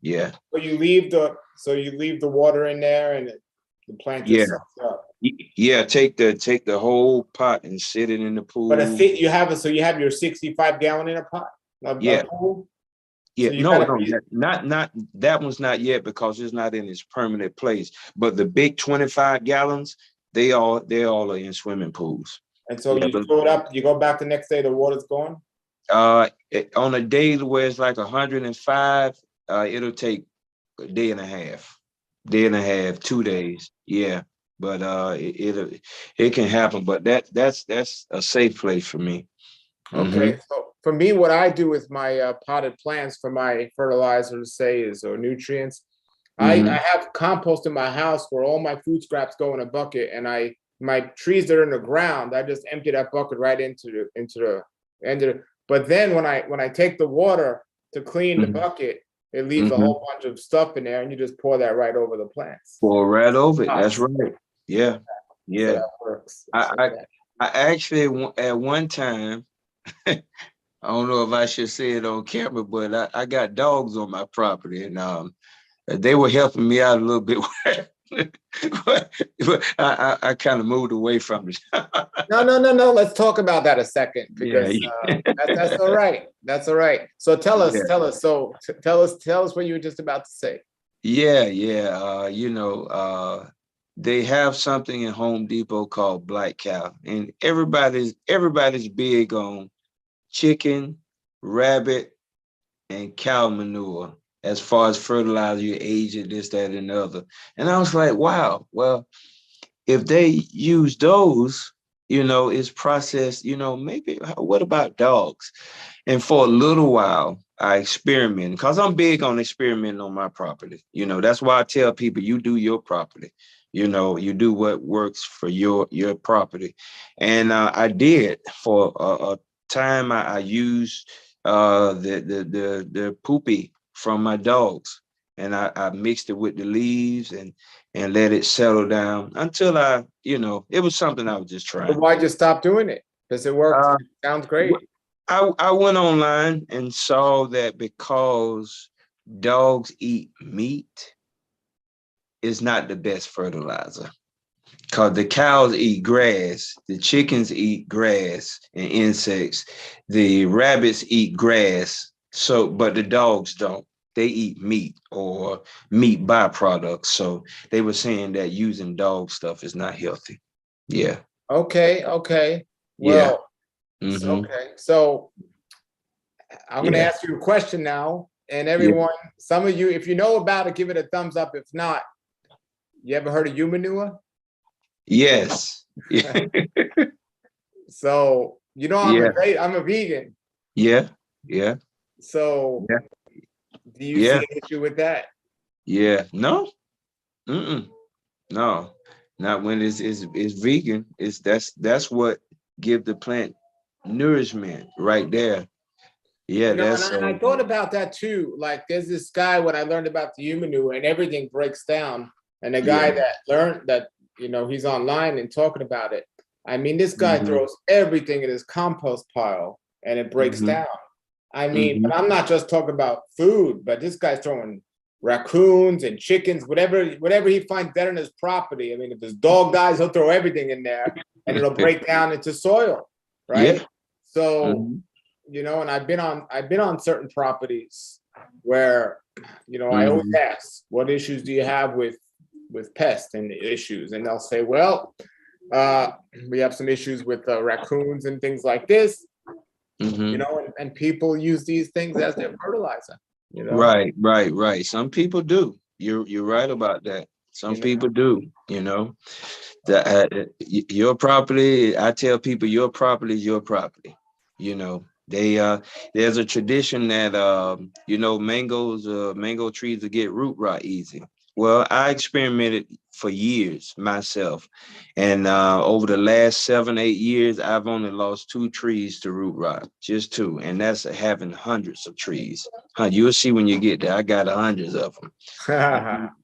Speaker 2: Yeah.
Speaker 1: So you leave the water in there and the plant
Speaker 2: Yeah.
Speaker 1: just sucks up.
Speaker 2: Yeah. Take the whole pot and sit it in the
Speaker 1: But
Speaker 2: pool.
Speaker 1: you have your 65-gallon in a pot, a
Speaker 2: Yeah.
Speaker 1: pool.
Speaker 2: Yeah.
Speaker 1: So you
Speaker 2: No,
Speaker 1: gotta
Speaker 2: no,
Speaker 1: be
Speaker 2: not that one's not yet because it's not in its permanent place. But the big 25 gallons, they all are in swimming pools.
Speaker 1: and so
Speaker 2: Yeah.
Speaker 1: you fill it up, you go back the next day, the water's gone.
Speaker 2: On a day where it's like 105, it'll take a day and a half, 2 days. Yeah. But it can happen. But that's a safe place for me.
Speaker 1: Okay,
Speaker 2: Mm-hmm.
Speaker 1: so for me, what I do with my potted plants for my fertilizers, or nutrients, I
Speaker 2: Mm-hmm.
Speaker 1: have compost in my house where all my food scraps go in a bucket, and my trees that are in the ground, I just empty that bucket right the end of the. But then when I take the water to clean the
Speaker 2: Mm-hmm.
Speaker 1: bucket, it leaves a
Speaker 2: Mm-hmm.
Speaker 1: whole bunch of stuff in there, and you just pour that right over the plants.
Speaker 2: Pour right over it. That's
Speaker 1: Pots.
Speaker 2: right. Yeah.
Speaker 1: So
Speaker 2: Yeah.
Speaker 1: that works.
Speaker 2: I I, I actually at one time, I don't know if I should say it on camera, but I got dogs on my property and they were helping me out a little bit. but I kind of moved away from it.
Speaker 1: No, no, no, no. Let's talk about that a second
Speaker 2: Yeah.
Speaker 1: because that's all right. That's all right. So tell us,
Speaker 2: Yeah.
Speaker 1: tell us. So tell us what you were just about to say.
Speaker 2: Yeah, yeah. They have something in Home Depot called Black Cow, and everybody's big on chicken, rabbit, and cow manure as far as fertilizer, your agent, this, that, and the other. And I was like, wow, well, if they use those, it's processed, maybe what about dogs? And for a little while, I experimented because I'm big on experimenting on my property. That's why I tell people you do your property. You do what works for your property. And I did for a time. I used the poopy from my dogs, and I mixed it with the leaves and let it settle down until it was something I was just
Speaker 1: But
Speaker 2: trying.
Speaker 1: why'd you stop doing it? Because it worked.
Speaker 2: Uh,
Speaker 1: It sounds great.
Speaker 2: I went online and saw that because dogs eat meat, it's not the best fertilizer. Because the cows eat grass, the chickens eat grass and insects, the rabbits eat grass. So, but the dogs don't. They eat meat or meat byproducts. So they were saying that using dog stuff is not healthy. Yeah.
Speaker 1: Okay, okay.
Speaker 2: Yeah.
Speaker 1: Well,
Speaker 2: Mm-hmm.
Speaker 1: okay. So I'm going to
Speaker 2: Yeah.
Speaker 1: ask you a question now, and
Speaker 2: Yeah.
Speaker 1: everyone, some of you, if you know about it, give it a thumbs up. If not, you ever heard of human manure?
Speaker 2: Yes. Yeah.
Speaker 1: So,
Speaker 2: Yeah.
Speaker 1: I'm a vegan.
Speaker 2: Yeah. Yeah.
Speaker 1: So
Speaker 2: Yeah.
Speaker 1: do you see
Speaker 2: Yeah.
Speaker 1: an issue with that?
Speaker 2: Yeah. No. Mm-mm. No. Not when it's vegan. That's what give the plant nourishment right there. Yeah.
Speaker 1: And I thought about that too. Like there's this guy when I learned about the human manure and everything breaks down. And the guy
Speaker 2: Yeah.
Speaker 1: that learned that, he's online and talking about it. I mean, this guy
Speaker 2: Mm-hmm.
Speaker 1: throws everything in his compost pile and it breaks
Speaker 2: Mm-hmm.
Speaker 1: down. I mean,
Speaker 2: Mm-hmm.
Speaker 1: but I'm not just talking about food, but this guy's throwing raccoons and chickens, whatever he finds dead on his property. I mean, if his dog dies, he'll throw everything in there and it'll break down into soil,
Speaker 2: Yeah.
Speaker 1: right? So,
Speaker 2: Mm-hmm.
Speaker 1: and I've been on certain properties where, I always
Speaker 2: Mm-hmm.
Speaker 1: ask, what issues do you have with pests and issues? And they'll say, well, we have some issues with raccoons and things like this,
Speaker 2: Mm-hmm.
Speaker 1: and people use these things as their fertilizer,
Speaker 2: Right, right, right. Some people do. You're right about that. Some
Speaker 1: you know.
Speaker 2: people do, you know. Your property, I tell people your property is your property. You know, there's a tradition that mango trees will get root rot easy. Well, I experimented for years myself. And over the last 7, 8 years, I've only lost 2 trees to root rot, just 2. And that's having hundreds of trees. You'll see when you get there. I got hundreds of them.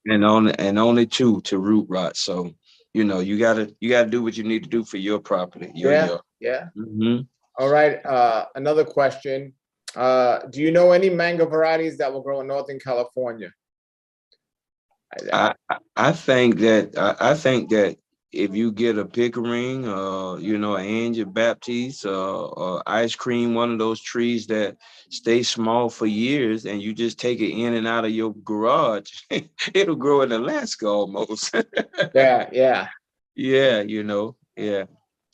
Speaker 2: And only 2 to root rot. So you gotta do what you need to do for your property, your
Speaker 1: Yeah,
Speaker 2: yard.
Speaker 1: yeah.
Speaker 2: Mhm.
Speaker 1: All right. Another question. Do you know any mango varieties that will grow in Northern California?
Speaker 2: I think that if you get a pickering, an angel baptiste, or ice cream, one of those trees that stay small for years, and you just take it in and out of your garage, it'll grow in Alaska almost.
Speaker 1: Yeah, yeah.
Speaker 2: Yeah, yeah.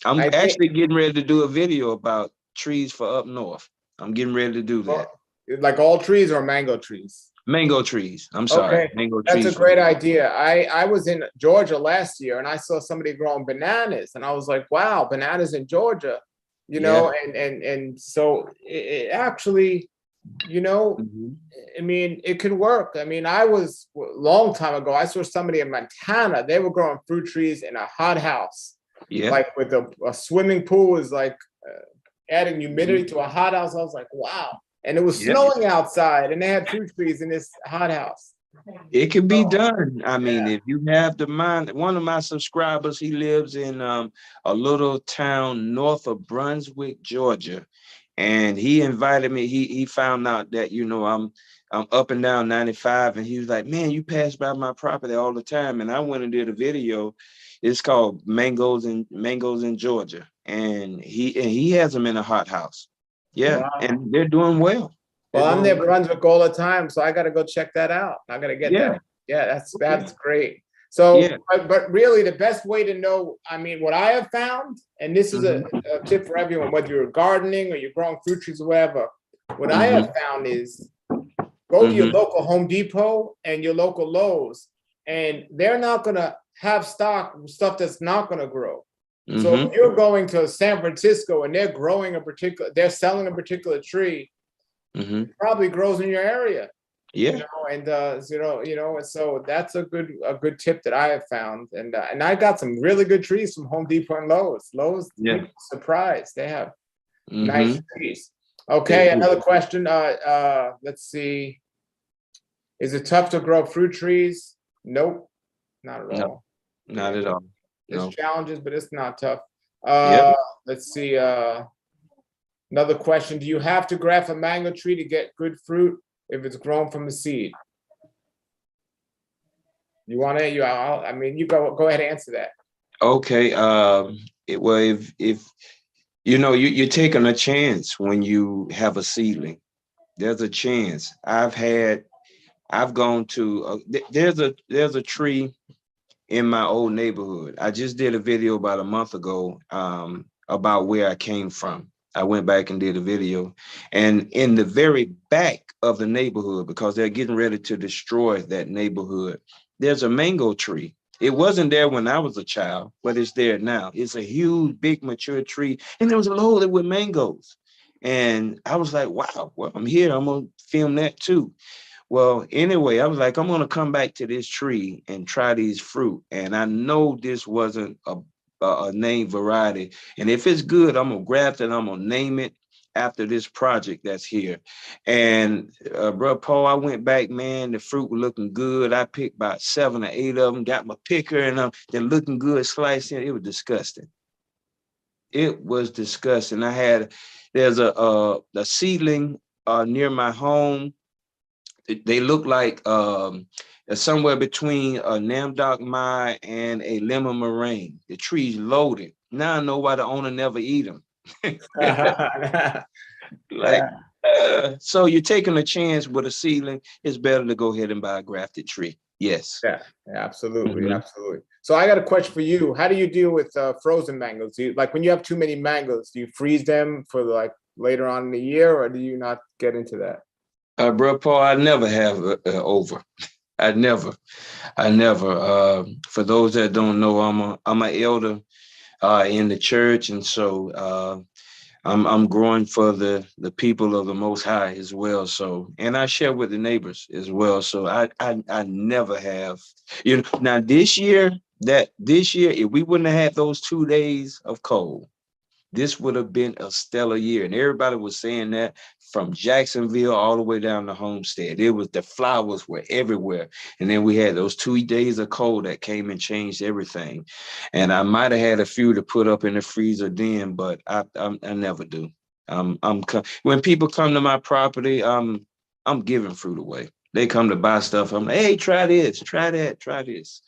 Speaker 2: I'm
Speaker 1: I think,
Speaker 2: actually getting ready to do a video about trees for up north. I'm getting ready to do that.
Speaker 1: well, like all trees or mango trees?
Speaker 2: Mango trees. I'm sorry,
Speaker 1: Okay,
Speaker 2: mango
Speaker 1: that's a
Speaker 2: trees.
Speaker 1: great idea. I was in Georgia last year and I saw somebody growing bananas and I was like, wow, bananas in Georgia,
Speaker 2: Yeah.
Speaker 1: and so it actually,
Speaker 2: Mhm.
Speaker 1: I mean, it can work. I mean, I was a long time ago, I saw somebody in Montana, they were growing fruit trees in a hothouse,
Speaker 2: Yeah.
Speaker 1: like with a swimming pool was like adding humidity to a hothouse. I was like, wow. And it was
Speaker 2: Yeah.
Speaker 1: snowing outside and they had fruit trees in this hothouse.
Speaker 2: It can be
Speaker 1: So,
Speaker 2: done. I mean,
Speaker 1: yeah.
Speaker 2: if you have the mind, one of my subscribers, he lives in a little town north of Brunswick, Georgia. And he invited me. He found out that, I'm up and down 95. And he was like, man, you pass by my property all the time. And I went and did a video. It's called Mangoes in Georgia. And he has them in a hot house. Yeah.
Speaker 1: Wow.
Speaker 2: And they're doing well. They're
Speaker 1: Well, I'm
Speaker 2: doing
Speaker 1: near
Speaker 2: well.
Speaker 1: Brunswick all the time, so I got to go check that out. I got to get
Speaker 2: Yeah.
Speaker 1: that. Yeah,
Speaker 2: Okay.
Speaker 1: that's great. So,
Speaker 2: Yeah.
Speaker 1: but really, the best way to know, I mean, what I have found, and this is a
Speaker 2: Mhm.
Speaker 1: tip for everyone, whether you're gardening or you're growing fruit trees or whatever, what I have
Speaker 2: Mhm.
Speaker 1: found is go to your
Speaker 2: Mhm.
Speaker 1: local Home Depot and your local Lowe's, and they're not going to have stuff that's not going to grow. So if
Speaker 2: Mhm.
Speaker 1: you're going to San Francisco and they're selling a particular tree,
Speaker 2: Mhm.
Speaker 1: probably grows in your area,
Speaker 2: Yeah.
Speaker 1: and and so that's a good tip that I have found, and I got some really good trees from Home Depot and Lowe's.
Speaker 2: Yeah.
Speaker 1: People are surprised they have nice
Speaker 2: Mhm.
Speaker 1: trees.
Speaker 2: They
Speaker 1: Okay,
Speaker 2: do.
Speaker 1: another question. Let's see. Is it tough to grow fruit trees? Nope, not at
Speaker 2: No,
Speaker 1: all.
Speaker 2: not at all.
Speaker 1: There's
Speaker 2: No.
Speaker 1: challenges, but it's not tough.
Speaker 2: Yep.
Speaker 1: Let's see. Another question. Do you have to graft a mango tree to get good fruit if it's grown from a seed? You want to? I mean, you go ahead and answer that.
Speaker 2: Okay. Well, if you're taking a chance when you have a seedling. There's a chance. I've gone to. There's a tree in my old neighborhood. I just did a video about a month ago about where I came from. I went back and did a video. And in the very back of the neighborhood, because they're getting ready to destroy that neighborhood, there's a mango tree. It wasn't there when I was a child, but it's there now. It's a huge, big, mature tree, and it was loaded with mangoes. And I was like, wow, well, I'm here. I'm gonna film that too. Well, anyway, I was like, I'm gonna come back to this tree and try these fruit. And I know this wasn't a named variety. And if it's good, I'm gonna grab it. I'm gonna name it after this project that's here. And bro, Paul, I went back, man. The fruit was looking good. I picked about 7 or 8 of them. Got my picker, and they're looking good, slicing. It was disgusting. It was disgusting. There's a seedling near my home. They look like somewhere between a Namdok Mai and a lemon meringue. The tree's loaded. Now I know why the owner never eat them. Like,
Speaker 1: Yeah.
Speaker 2: so you're taking a chance with a seedling. It's better to go ahead and buy a grafted tree. Yes.
Speaker 1: Yeah, absolutely, absolutely. So I got a question for you. How do you deal with frozen mangoes? Like when you have too many mangoes, do you freeze them for like later on in the year, or do you not get into that?
Speaker 2: Bro, Paul, I never have over. I never. For those that don't know, I'm an elder in the church, and so I'm growing for the people of the Most High as well. So, and I share with the neighbors as well. So I never have. Now this year, if we wouldn't have had those 2 days of cold, this would have been a stellar year. And everybody was saying that from Jacksonville all the way down to Homestead. The flowers were everywhere. And then we had those 2 days of cold that came and changed everything. And I might have had a few to put up in the freezer then, but I never do. When people come to my property, I'm giving fruit away. They come to buy stuff. I'm like, hey, try this, try that, try this.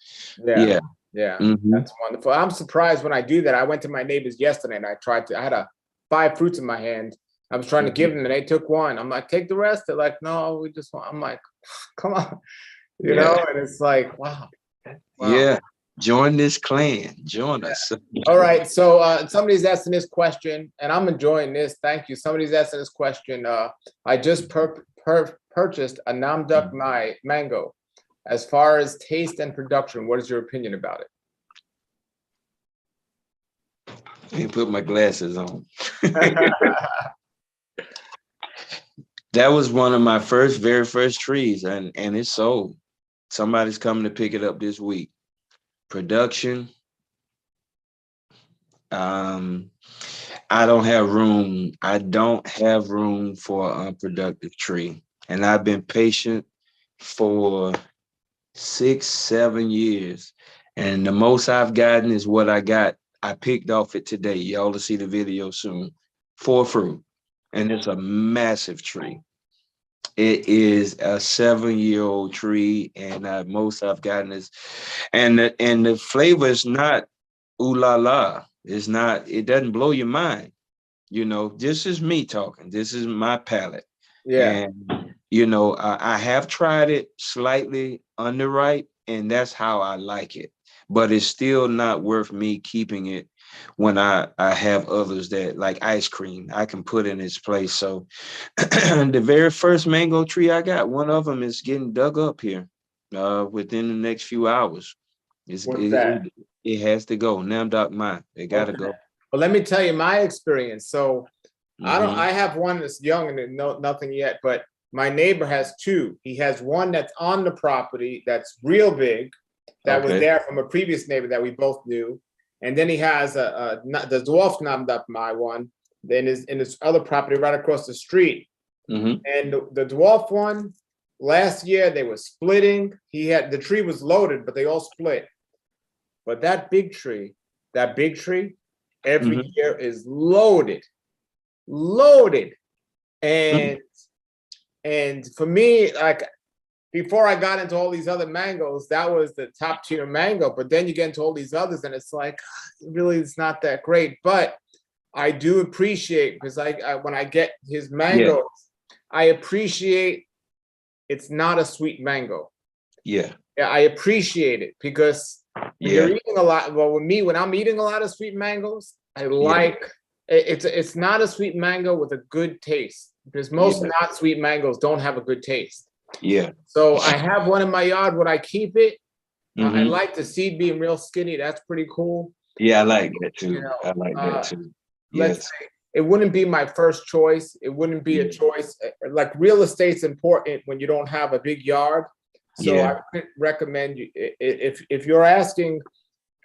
Speaker 1: Yeah. Yeah,
Speaker 2: Mhm.
Speaker 1: that's wonderful. I'm surprised when I do that. I went to my neighbors yesterday and I had 5 fruits in my hand. I was trying to give them and they took one. I'm like, take the rest. They're like, no, we just want. I'm like, come on,
Speaker 2: Yeah.
Speaker 1: and it's like, wow.
Speaker 2: Yeah. Join this clan. Join us.
Speaker 1: All right. So somebody's asking this question and I'm enjoying this. Thank you. Somebody's asking this question. I just purchased a Namduk mango. As far as taste and production, what is your opinion about it?
Speaker 2: Let me put my glasses on. That was one of my very first trees, and it's sold. Somebody's coming to pick it up this week. Production. I don't have room. I don't have room for an unproductive tree. And I've been patient for 6, 7 years. And the most I've gotten is what I got. I picked off it today. Y'all will see the video soon. 4 fruit. And it's a massive tree. It is a 7-year-old tree. And most I've gotten is, and the flavor is not ooh la la. It's not, it doesn't blow your mind. This is me talking. This is my palate.
Speaker 1: Yeah.
Speaker 2: And, I have tried it slightly underripe, and that's how I like it. But it's still not worth me keeping it when I have others that like ice cream I can put in its place. So the very first mango tree I got, one of them is getting dug up here within the next few hours.
Speaker 1: What's that?
Speaker 2: It has to go. Namdok Mai. It got to go.
Speaker 1: Well, let me tell you my experience. So
Speaker 2: Mhm.
Speaker 1: I have one that's young and nothing yet, but my neighbor has 2. He has one that's on the property that's real big, that was
Speaker 2: Okay.
Speaker 1: there from a previous neighbor that we both knew. And then he has the Dwarf Namdap my one, then is in his other property right across the street.
Speaker 2: Mhm.
Speaker 1: And the Dwarf one, last year they were splitting. The tree was loaded, but they all split. But that big tree, every
Speaker 2: Mhm.
Speaker 1: year is loaded. And for me, like before I got into all these other mangoes, that was the top tier mango. But then you get into all these others, and it's like really it's not that great. But I do appreciate, because when I get his mangoes, I appreciate it's not a sweet mango.
Speaker 2: Yeah.
Speaker 1: Yeah, I appreciate it because when you're eating a lot, well, with me, when I'm eating a lot of sweet mangoes, I like it's not a sweet mango with a good taste, because most not sweet mangoes don't have a good taste.
Speaker 2: Yeah.
Speaker 1: So I have one in my yard. Would I keep it? I like the seed being real skinny. That's pretty cool.
Speaker 2: Yeah, I like that too.
Speaker 1: You know,
Speaker 2: I like that too.
Speaker 1: let's
Speaker 2: Yes.
Speaker 1: say it wouldn't be my first choice. It wouldn't be a choice. Like real estate's important when you don't have a big yard. So I would recommend you if you're asking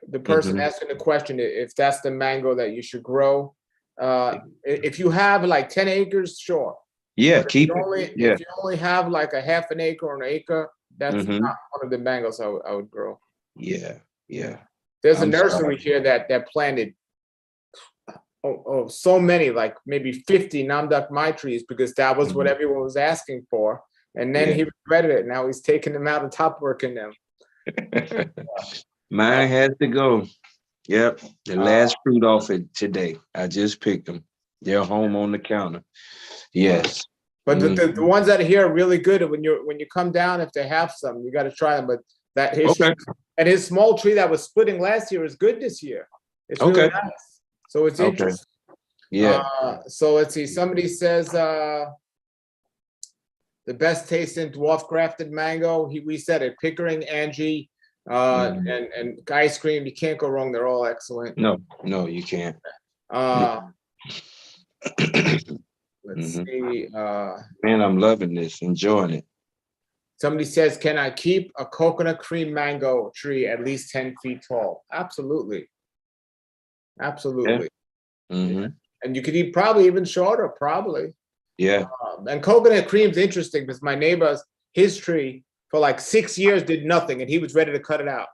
Speaker 1: the person asking the question if that's the mango that you should grow. If you have like 10 acres, sure.
Speaker 2: Yeah,
Speaker 1: But
Speaker 2: keep it.
Speaker 1: if you only have like a half an acre or an acre, that's
Speaker 2: Mhm.
Speaker 1: not one of the mangoes I would grow.
Speaker 2: Yeah.
Speaker 1: There's a
Speaker 2: I'm
Speaker 1: nursery
Speaker 2: sorry.
Speaker 1: here that planted so many, like maybe 50 Namdak Mai trees because that was what everyone was asking for. And then he regretted it. Now he's taking them out and top working them.
Speaker 2: Mine has to go. Yep. The last fruit off it today. I just picked them. They're home on the counter. Yes.
Speaker 1: But the ones that are here are really good. And when you come down, if they have some, you got to try them. But that his small tree that was splitting last year is good this year. It's really nice. So it's interesting.
Speaker 2: Yeah.
Speaker 1: So let's see. Somebody says the best tasting dwarf grafted mango. We said it. Pickering, Angie, and ice cream. You can't go wrong. They're all excellent.
Speaker 2: No, you can't.
Speaker 1: Let's see.
Speaker 2: Man, I'm loving this, enjoying it.
Speaker 1: Somebody says, can I keep a coconut cream mango tree at least 10 feet tall? Absolutely. Absolutely.
Speaker 2: Yeah.
Speaker 1: And you could eat probably even shorter, probably.
Speaker 2: Yeah.
Speaker 1: And coconut cream is interesting because my neighbor's, his tree for like 6 years did nothing and he was ready to cut it out.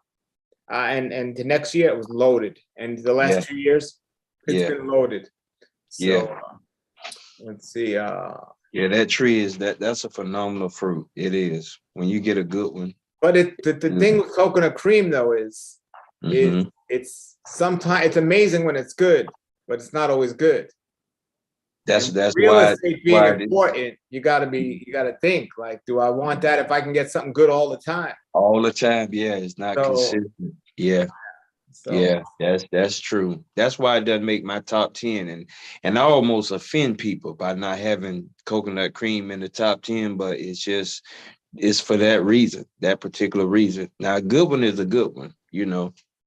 Speaker 1: And the next year it was loaded. And the last 2 years, it's been loaded. So let's see.
Speaker 2: Yeah, that tree is that's a phenomenal fruit. It is when you get a good one.
Speaker 1: But the thing with coconut cream though is it's sometimes it's amazing when it's good, but it's not always good.
Speaker 2: That's
Speaker 1: real
Speaker 2: why
Speaker 1: estate being important. You gotta think like, do I want that if I can get something good all the time?
Speaker 2: All the time, yeah, it's not consistent. Yeah.
Speaker 1: So,
Speaker 2: yeah, that's true. That's why it doesn't make my top 10. And I almost offend people by not having coconut cream in the top 10, but it's for that reason, that particular reason. Now, a good one is a good one,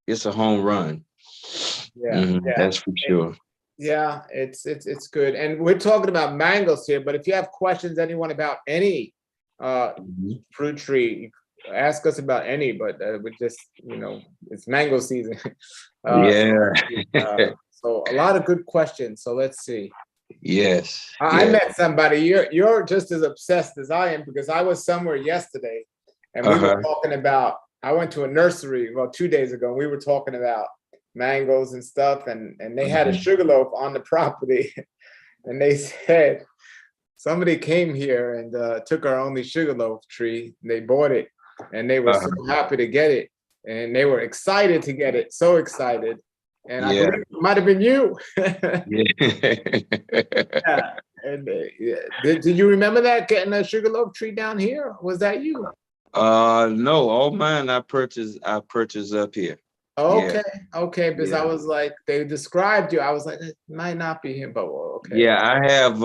Speaker 2: it's a home run. That's for sure.
Speaker 1: Yeah, it's good. And we're talking about mangoes here, but if you have questions, anyone about any fruit tree, ask us about any, but we just, it's mango season. So a lot of good questions. So let's see.
Speaker 2: Yes.
Speaker 1: I met somebody. You're just as obsessed as I am because I was somewhere yesterday and we were talking about, I went to a nursery 2 days ago and we were talking about mangoes and stuff and they had a sugarloaf on the property and they said somebody came here and took our only sugarloaf tree. They bought it and they were so happy to get it and they were excited to get it, so excited. And I believe it might have been you. And did you remember that, getting a sugarloaf tree down here? Was that you?
Speaker 2: No, all mine I purchased up here.
Speaker 1: Okay, because I was like, they described you. I was like, it might not be him, but okay.
Speaker 2: Yeah, I have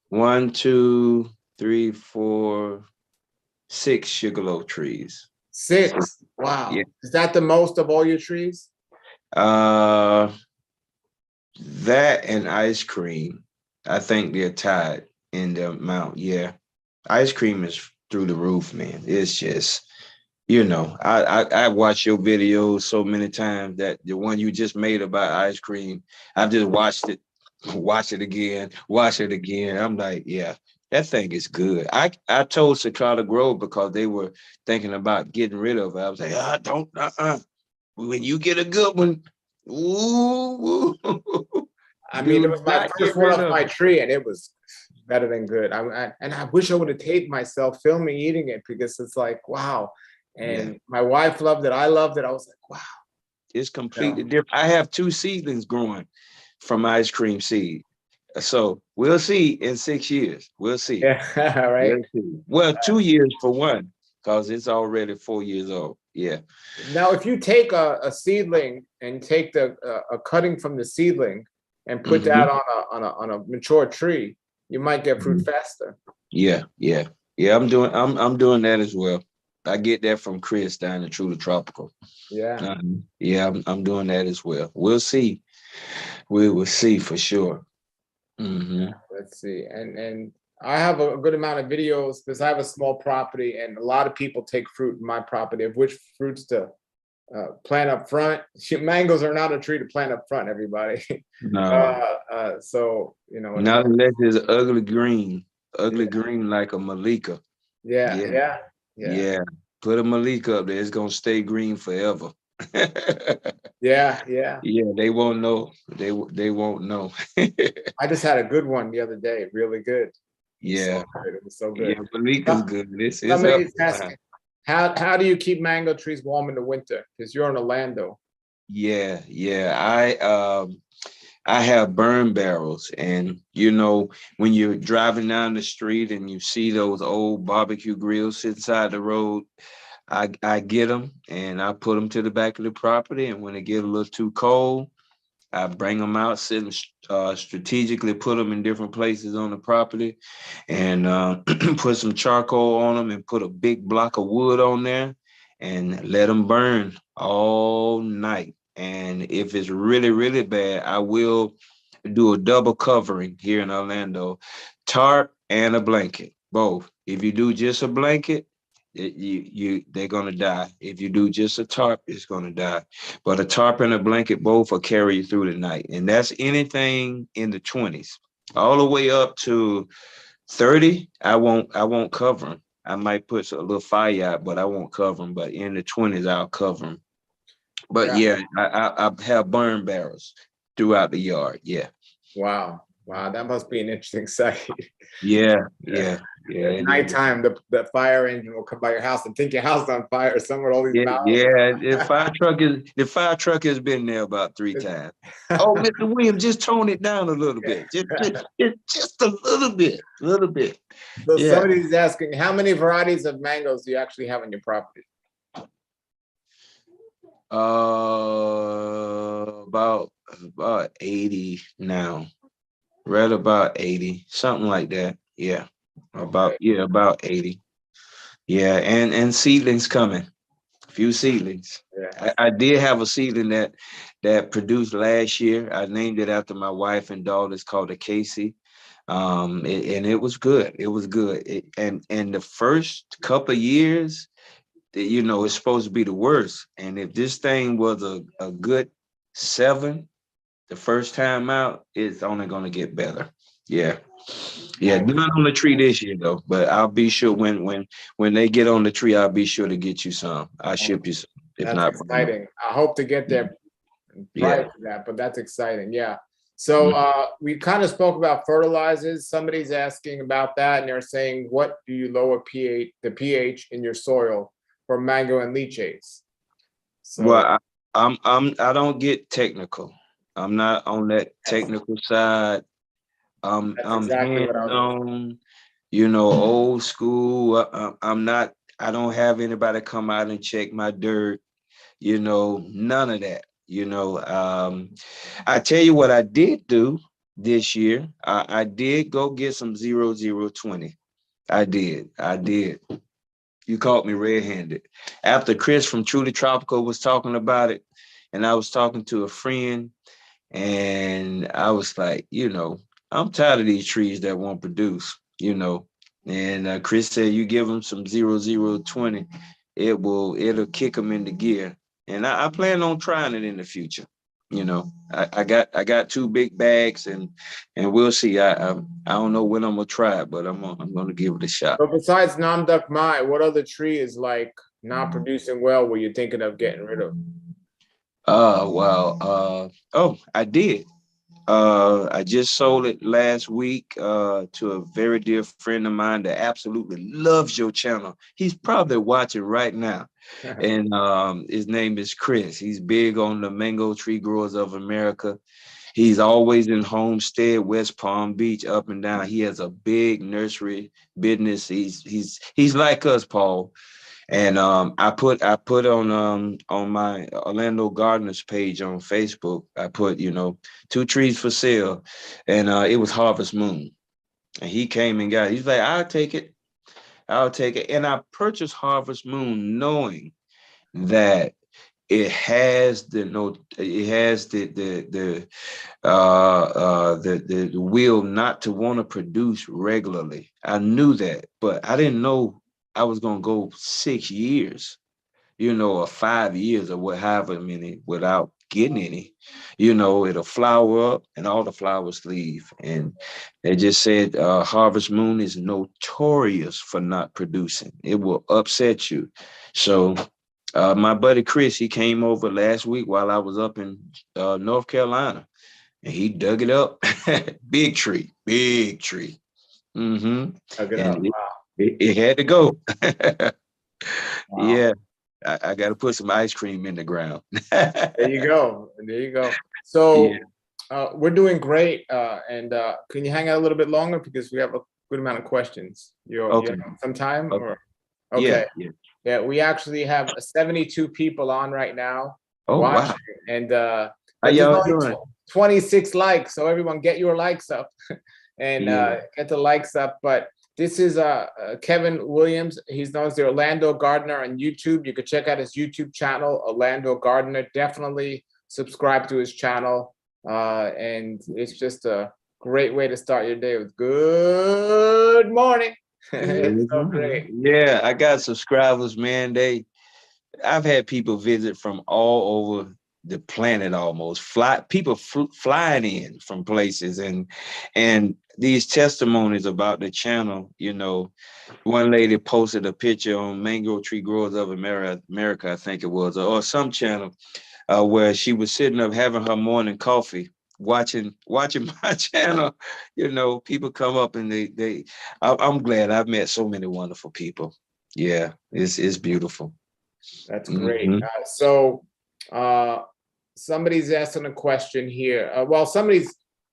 Speaker 2: 1, 2, 3, 4, 6 sugarloaf trees.
Speaker 1: 6. Wow.
Speaker 2: Yeah.
Speaker 1: Is that the most of all your trees?
Speaker 2: That and ice cream, I think they're tied in the amount. Yeah, ice cream is through the roof, man. It's just, I watched your videos so many times that the one you just made about ice cream, I've just watched it, watch it again. I'm like, yeah, that thing is good. I told Cicada Grove because they were thinking about getting rid of it. I was like, don't. When you get a good one,
Speaker 1: I mean, it was my first one off my tree, and it was better than good. And I wish I would have taped myself filming eating it because it's like, wow. And my wife loved it. I loved it. I was like, wow.
Speaker 2: It's completely different. I have 2 seedlings growing from ice cream seed. So we'll see in 6 years. We'll see.
Speaker 1: Yeah, right.
Speaker 2: Well, 2 years for one, because it's already 4 years old. Yeah.
Speaker 1: Now, if you take a seedling and take a cutting from the seedling and put that on a mature tree, you might get fruit faster.
Speaker 2: Yeah. I'm doing that as well. I get that from Chris down in True to Tropical.
Speaker 1: Yeah.
Speaker 2: Yeah, I'm doing that as well. We'll see. We will see for sure.
Speaker 1: Let's see. And I have a good amount of videos because I have a small property and a lot of people take fruit in my property of which fruits to plant up front. Mangoes are not a tree to plant up front, everybody.
Speaker 2: No,
Speaker 1: So, you know,
Speaker 2: not unless it's ugly green like a Malika.
Speaker 1: yeah,
Speaker 2: Yeah,
Speaker 1: yeah, yeah,
Speaker 2: yeah. Put a Malika up there, it's gonna stay green forever.
Speaker 1: yeah, yeah.
Speaker 2: Yeah, they won't know. They won't know.
Speaker 1: I just had a good one the other day, really good. It was so
Speaker 2: Yeah,
Speaker 1: good. It was so
Speaker 2: yeah.
Speaker 1: good.
Speaker 2: Malika's good. It's up.
Speaker 1: Somebody's asking, how do you keep mango trees warm in the winter? Because you're in Orlando.
Speaker 2: Yeah, yeah. I have burn barrels, and when you're driving down the street and you see those old barbecue grills inside the road, I get them and I put them to the back of the property. And when it get a little too cold, I bring them out, sit them strategically, put them in different places on the property, and put some charcoal on them and put a big block of wood on there and let them burn all night. And if it's really, really bad, I will do a double covering here in Orlando, tarp and a blanket, both. If you do just a blanket, they're gonna die. If you do just a tarp, it's gonna die. But a tarp and a blanket both will carry you through the night, and that's anything in the 20s, all the way up to 30. I won't cover them. I might put a little fire out, but I won't cover them. But in the 20s, I'll cover them. But
Speaker 1: Yeah.
Speaker 2: yeah, I have burn barrels throughout the yard. Yeah.
Speaker 1: Wow. Wow. That must be an interesting sight.
Speaker 2: Yeah,
Speaker 1: Yeah.
Speaker 2: yeah, yeah.
Speaker 1: At
Speaker 2: It is.
Speaker 1: nighttime, the fire engine will come by your house and think your house on fire. Somewhere all these
Speaker 2: Yeah,
Speaker 1: valves.
Speaker 2: yeah. The fire truck has been there about 3 times. Oh, Mr. Williams, just tone it down a little bit. Just a little bit.
Speaker 1: So
Speaker 2: Yeah.
Speaker 1: somebody's asking, how many varieties of mangoes do you actually have on your property?
Speaker 2: About 80 now. Right about 80, something like that. Yeah. About 80. Yeah, and seedlings coming. A few seedlings.
Speaker 1: Yeah.
Speaker 2: I did have a seedling that produced last year. I named it after my wife and daughter. It's called a Casey. And it was good. It was good. And the first couple of years, it's supposed to be the worst. And if this thing was a good 7 the first time out, it's only gonna get better. Yeah, not on the tree this year though, but I'll be sure when they get on the tree, I'll be sure to get you some. I'll ship you some, if
Speaker 1: That's
Speaker 2: not.
Speaker 1: exciting. I hope to get there prior
Speaker 2: Yeah.
Speaker 1: to that, but that's exciting. Yeah. So
Speaker 2: Mhm.
Speaker 1: we kind of spoke about fertilizers. Somebody's asking about that, and they're saying, what do you lower the pH in your soil for mango and leaches? So
Speaker 2: Well, I don't get technical. I'm not on that technical side.
Speaker 1: that's
Speaker 2: I'm
Speaker 1: exactly what I was.
Speaker 2: hands-on, old school. I'm not. I don't have anybody come out and check my dirt. None of that. I tell you what I did do this year. I did go get some 0020. I did. You caught me red-handed. After Chris from Truly Tropical was talking about it, and I was talking to a friend, and I was like, I'm tired of these trees that won't produce. And Chris said, you give them some 0020, it'll kick them into gear. And I plan on trying it in the future. I got 2 big bags, and we'll see. I don't know when I'm gonna try it, but I'm gonna give it a shot.
Speaker 1: So besides Namduk Mai, what other tree is like not producing well where you're thinking of getting rid of?
Speaker 2: I did. I just sold it last week to a very dear friend of mine that absolutely loves your channel. He's probably watching right now. And his name is Chris. He's big on the Mango Tree Growers of America. He's always in Homestead, West Palm Beach, up and down. He has a big nursery business. He's like us, Paul. And I put on my Orlando Gardeners page on Facebook, I put 2 trees for sale, and it was Harvest Moon, and he came and got it. He's like, I'll take it. I'll take it. And I purchased Harvest Moon knowing that it has the the will not to want to produce regularly. I knew that, but I didn't know I was gonna go 6 years, or 5 years or what however many without getting any. It'll flower up and all the flowers leave. And they just said Harvest Moon is notorious for not producing. It will upset you. So my buddy Chris, he came over last week while I was up in North Carolina, and he dug it up. Big tree, big tree. Mm-hmm.
Speaker 1: Dug it up.
Speaker 2: And
Speaker 1: Wow.
Speaker 2: it had to go.
Speaker 1: Wow.
Speaker 2: Yeah, I got to put some ice cream in the ground.
Speaker 1: There you go. There you go. So we're doing great. And can you hang out a little bit longer because we have a good amount of questions? You
Speaker 2: Okay.
Speaker 1: have some time?
Speaker 2: Okay.
Speaker 1: Or okay.
Speaker 2: Yeah.
Speaker 1: We actually have 72 people on right now watching,
Speaker 2: Wow.
Speaker 1: and
Speaker 2: How
Speaker 1: but there's
Speaker 2: y'all
Speaker 1: only
Speaker 2: doing?
Speaker 1: 26 likes. So everyone, get your likes up, and get the likes up. But this is Kevin Williams. He's known as the Orlando Gardener on YouTube. You could check out his YouTube channel, Orlando Gardener. Definitely subscribe to his channel, and it's just a great way to start your day with good morning. It's so great.
Speaker 2: Yeah, I got subscribers, man. I've had people visit from all over the planet almost. People flying in from places, and these testimonies about the channel. One lady posted a picture on Mango Tree Growers of America, I think it was, or some channel, where she was sitting up having her morning coffee, watching my channel. People come up and I'm glad I've met so many wonderful people. Yeah, it's beautiful.
Speaker 1: That's great. So somebody's asking a question here. Well, somebody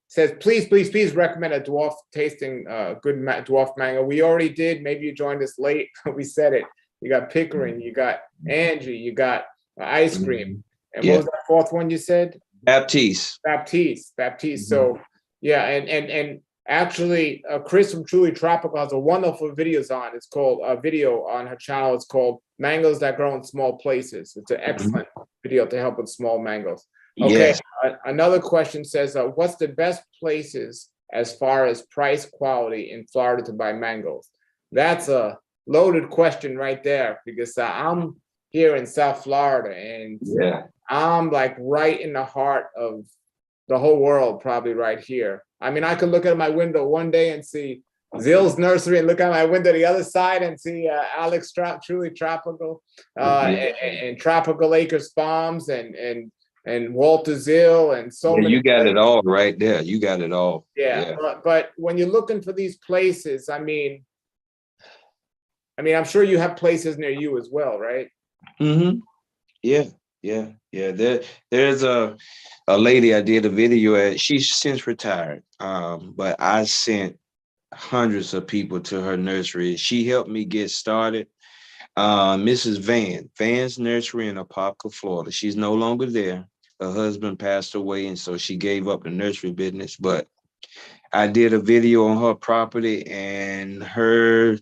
Speaker 1: says, please recommend a Dwarf tasting good Dwarf mango. We already did. Maybe you joined us late. We said it. You got pickering, you got Angie, you got ice cream. And what was that fourth one you said?
Speaker 2: Baptiste.
Speaker 1: So yeah, and actually Chris from Truly Tropical has a wonderful videos on. It's called a video on her channel. It's called Mangoes That Grow in Small Places. It's an excellent video to help with small mangoes. Okay.
Speaker 2: Yes.
Speaker 1: Another question says, what's the best places as far as price quality in Florida to buy mangoes? That's a loaded question right there, because I'm here in South Florida, and I'm like right in the heart of the whole world, probably right here. I mean, I could look at my window one day and see Zill's Nursery, and look at my window the other side and see Alex Truly Tropical, and Tropical Acres Farms, and Walter Zill, and so many.
Speaker 2: You got places. It all right there. You got it all.
Speaker 1: Yeah. But when you're looking for these places, I mean, I'm sure you have places near you as well, right?
Speaker 2: Yeah. There's a lady I did a video at. She's since retired, but I sent hundreds of people to her nursery. She helped me get started. Mrs. Van's Nursery in Apopka, Florida. She's no longer there. Her husband passed away, and so she gave up the nursery business. But I did a video on her property, and her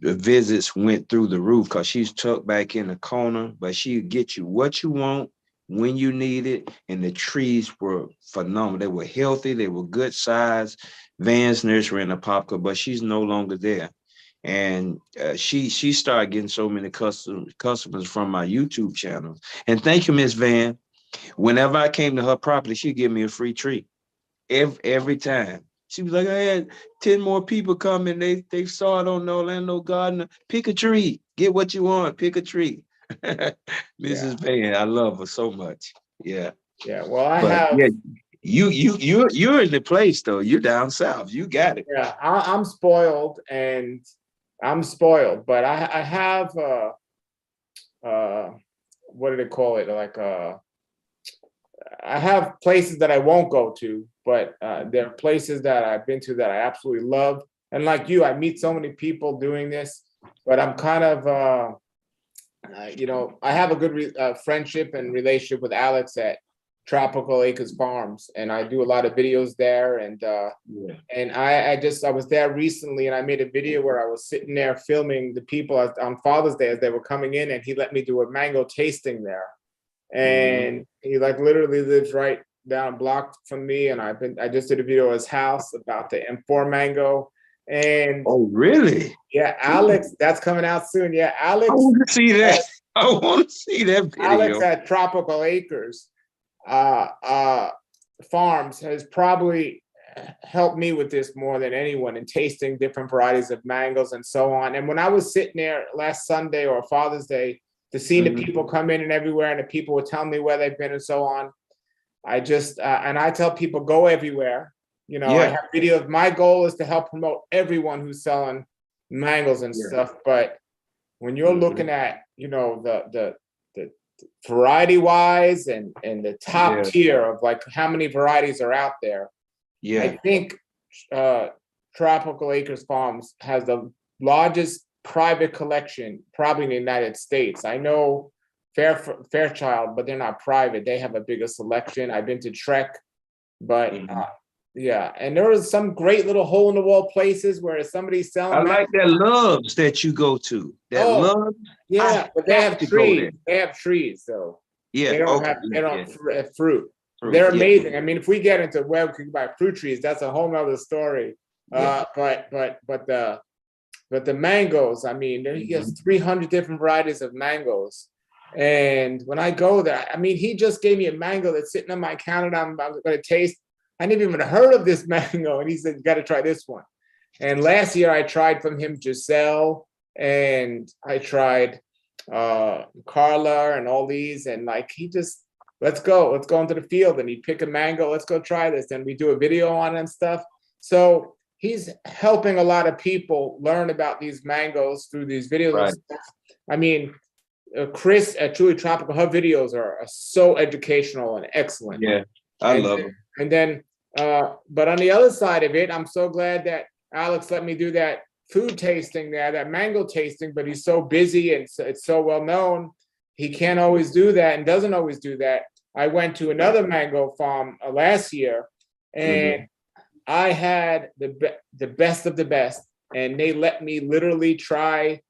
Speaker 2: visits went through the roof because she's tucked back in the corner, but she'll get you what you want when you need it. And the trees were phenomenal. They were healthy. They were good size. Van's Nursery in Apopka, but she's no longer there. And she started getting so many customers from my YouTube channel. And thank you, Miss Van. Whenever I came to her property, she'd give me a free tree every time. She was like, I had 10 more people come and they saw it on the Orlando Gardener. Pick a tree, get what you want, pick a tree. Mrs. Van, I love her so much. Yeah.
Speaker 1: Yeah. Well,
Speaker 2: you're in the place though. You're down south. You got it.
Speaker 1: Yeah, I'm spoiled, but I have what do they call it? Like I have places that I won't go to, but there are places that I've been to that I absolutely love. And like you, I meet so many people doing this, but I'm kind of I have a good friendship and relationship with Alex at Tropical Acres Farms, and I do a lot of videos there. And I was there recently, and I made a video where I was sitting there filming the people on Father's Day as they were coming in, and he let me do a mango tasting there. And he like literally lives right down a block from me, and I just did a video at his house about the M4 mango. And
Speaker 2: oh, really?
Speaker 1: yeah, Alex, that's coming out soon. Yeah, Alex.
Speaker 2: I want to see that. I want to see that video.
Speaker 1: Alex at Tropical Acres Farms has probably helped me with this more than anyone in tasting different varieties of mangoes and so on. And when I was sitting there last Sunday or Father's Day to see the people come in and everywhere, and the people were telling me where they've been and so on, I just and I tell people go everywhere. You know, I have videos. My goal is to help promote everyone who's selling mangoes and stuff. But when you're looking at, you know, the variety wise and the top tier of like how many varieties are out there, I think Tropical Acres Farms has the largest private collection probably in the United States. I know Fairchild, but they're not private. They have a bigger selection. I've been to Trek, but yeah, and there is some great little hole in the wall places where somebody's selling.
Speaker 2: I like that Loves that you go to. That Loves.
Speaker 1: Yeah, but they have trees. They have trees, so they don't have fruit. They're amazing. I mean, if we get into where we can buy fruit trees, that's a whole nother story. But the mangoes, I mean, he has 300 different varieties of mangoes. And when I go there, I mean, he just gave me a mango that's sitting on my counter that I'm going to taste. I never even heard of this mango. And he said, you got to try this one. And last year I tried from him Giselle, and I tried Carla and all these. And like, he just, let's go into the field. And he'd pick a mango, let's go try this. And we do a video on it and stuff. So he's helping a lot of people learn about these mangoes through these videos. Right. I mean, Chris at Truly Tropical, her videos are so educational and excellent.
Speaker 2: Yeah, I love them.
Speaker 1: And then, but on the other side of it, I'm so glad that Alex let me do that food tasting there, that mango tasting, but he's so busy and it's so well known, he can't always do that and doesn't always do that. I went to another mango farm last year, and I had the best of the best, and they let me literally try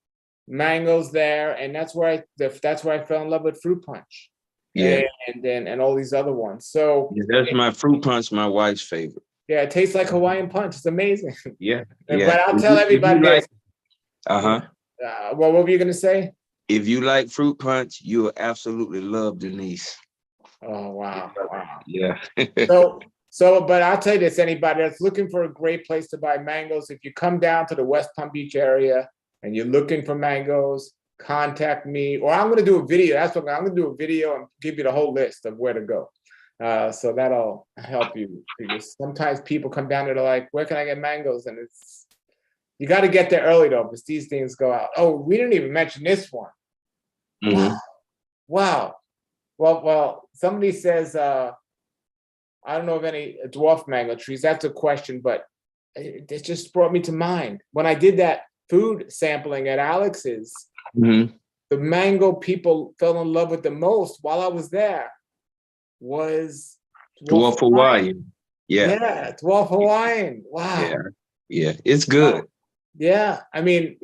Speaker 1: mangoes there, and that's where I fell in love with Fruit Punch. And all these other ones. So
Speaker 2: that's my Fruit Punch, my wife's favorite.
Speaker 1: Yeah, it tastes like Hawaiian Punch. It's amazing.
Speaker 2: But
Speaker 1: I'll tell everybody this. What were you gonna say?
Speaker 2: If you like Fruit Punch, you'll absolutely love Denise.
Speaker 1: Oh wow.
Speaker 2: Yeah.
Speaker 1: But I'll tell you this, anybody that's looking for a great place to buy mangoes, if you come down to the West Palm Beach area and you're looking for mangoes, contact me, or I'm going to do a video. That's what I'm going to do, a video and give you the whole list of where to go. So that'll help you, because sometimes people come down there, they're like, where can I get mangoes? And you got to get there early though, because these things go out. Oh, we didn't even mention this one. Wow. Well, somebody says, I don't know of any dwarf mango trees. That's a question, but it just brought me to mind. When I did that food sampling at Alex's, the mango people fell in love with the most while I was there was
Speaker 2: Dwarf Hawaiian.
Speaker 1: Yeah, Dwarf Hawaiian. Wow.
Speaker 2: Yeah, it's good.
Speaker 1: Yeah, I mean,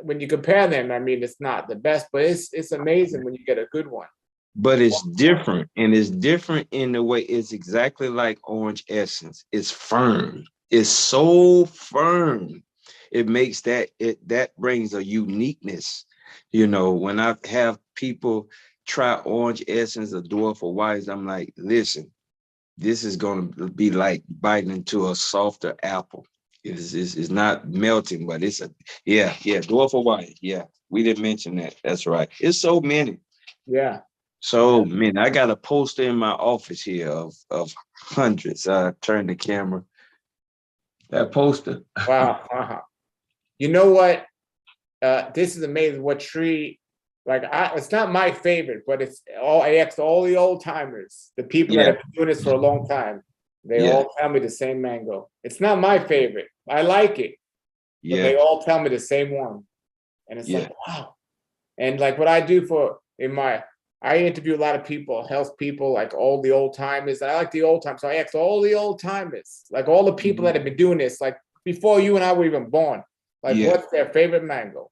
Speaker 1: when you compare them, I mean, it's not the best, but it's amazing when you get a good one.
Speaker 2: But it's different, and it's different in the way it's exactly like Orange Essence. It's firm. It's so firm. It makes that brings a uniqueness. You know, when I have people try Orange Essence or Dwarf Hawaiians, I'm like, listen, this is going to be like biting into a softer apple. It's not melting, but it's Dwarf Hawaiian. Yeah, we didn't mention that. That's right. It's so many.
Speaker 1: Yeah.
Speaker 2: So, man, I got a poster in my office here of hundreds. I turn the camera. That poster.
Speaker 1: Wow. You know what? This is amazing. What tree? Like, it's not my favorite, but I asked all the old timers, the people that have been doing this for a long time. They all tell me the same mango. It's not my favorite. I like it, but they all tell me the same one. And it's like, wow. And like what I do in my I interview a lot of people, health people, like all the old timers. I like the old timers. So I asked all the old timers, like all the people that have been doing this, like before you and I were even born, like
Speaker 2: Yeah,
Speaker 1: what's their favorite mango?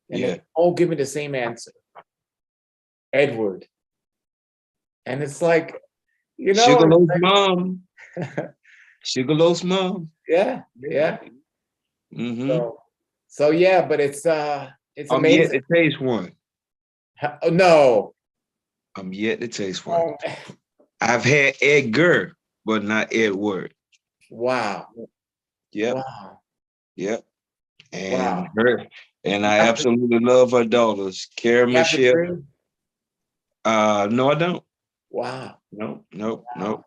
Speaker 1: And
Speaker 2: yeah.
Speaker 1: they all give me the same answer, Edward. And it's like, you know,
Speaker 2: Sugarloaf mom. Sugarloaf's mom.
Speaker 1: yeah,
Speaker 2: Yeah.
Speaker 1: yeah.
Speaker 2: Mm-hmm.
Speaker 1: So yeah, but it's
Speaker 2: I'm yet
Speaker 1: amazing.
Speaker 2: to taste one.
Speaker 1: Oh, no.
Speaker 2: I'm yet to taste one.
Speaker 1: Oh,
Speaker 2: I've had Edgar, but not Edward.
Speaker 1: wow.
Speaker 2: Yep,
Speaker 1: Wow.
Speaker 2: yep.
Speaker 1: Wow.
Speaker 2: And her, and I
Speaker 1: Captain,
Speaker 2: absolutely love her daughters, Kara
Speaker 1: Captain
Speaker 2: Michelle.
Speaker 1: Tree?
Speaker 2: No, I don't.
Speaker 1: Wow.
Speaker 2: Nope, nope,
Speaker 1: Wow.
Speaker 2: nope.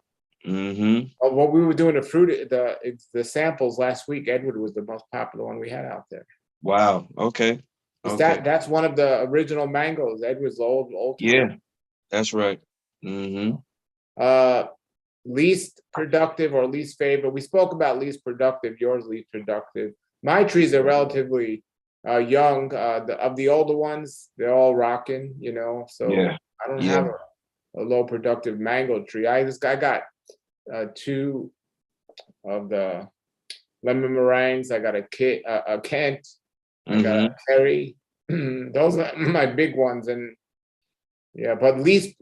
Speaker 2: Mm-hmm.
Speaker 1: Oh, when we were doing the samples last week, Edward was the most popular one we had out there.
Speaker 2: Wow. Okay.
Speaker 1: Is
Speaker 2: Okay.
Speaker 1: that's one of the original mangoes. Edward's the old time.
Speaker 2: Yeah, that's right. Mm-hmm.
Speaker 1: Uh, least productive or least favorite. We spoke about least productive. Yours least productive. My trees are relatively young. Of the older ones, they're all rocking. You know, so
Speaker 2: Yeah.
Speaker 1: I don't
Speaker 2: Yeah.
Speaker 1: have a low productive mango tree. I got two of the lemon meringues. I got a Kent. I got a
Speaker 2: Mm-hmm.
Speaker 1: Terry. Those are my big ones, and yeah, but least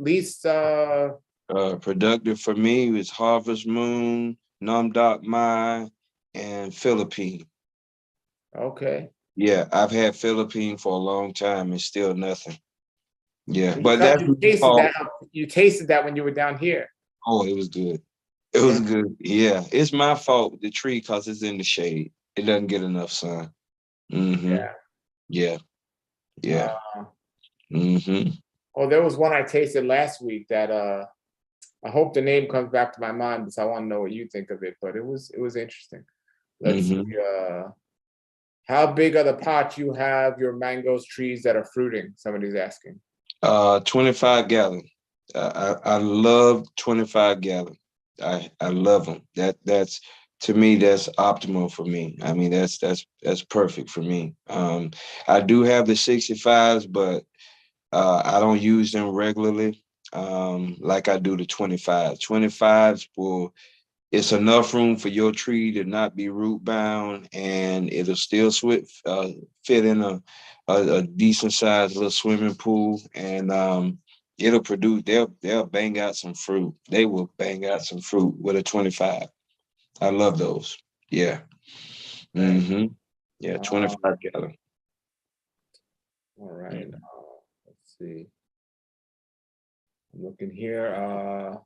Speaker 2: Productive for me was Harvest Moon, Num Doc Mai, and Philippine.
Speaker 1: okay.
Speaker 2: Yeah, I've had Philippine for a long time and still nothing. Yeah,
Speaker 1: You
Speaker 2: but
Speaker 1: got
Speaker 2: that's
Speaker 1: you
Speaker 2: my
Speaker 1: tasted
Speaker 2: fault.
Speaker 1: that. You tasted that when you were down here.
Speaker 2: Oh, it was good. It was
Speaker 1: Yeah.
Speaker 2: good. Yeah, it's my fault, the tree, because it's in the shade. It doesn't get enough sun. Mm-hmm.
Speaker 1: Yeah.
Speaker 2: Yeah, yeah.
Speaker 1: Uh,
Speaker 2: Mm-hmm.
Speaker 1: oh, there was one I tasted last week that I hope the name comes back to my mind because I want to know what you think of it. But it was interesting. Let's see.
Speaker 2: Mm-hmm.
Speaker 1: How big are the pots you have your mangoes trees that are fruiting? Somebody's asking.
Speaker 2: 25 gallon. I love 25 gallon. I love them. That's to me that's optimal for me. I mean that's perfect for me. I do have the 65s, but I don't use them regularly. Like I do the 25. 25s will it's enough room for your tree to not be root bound, and it'll still fit in a decent sized little swimming pool, and it'll produce. They'll bang out some fruit. They will bang out some fruit with a 25. I love those. Yeah.
Speaker 1: Right.
Speaker 2: Mm-hmm. Yeah. 25 gallon.
Speaker 1: All right. Let's see. I'm looking here.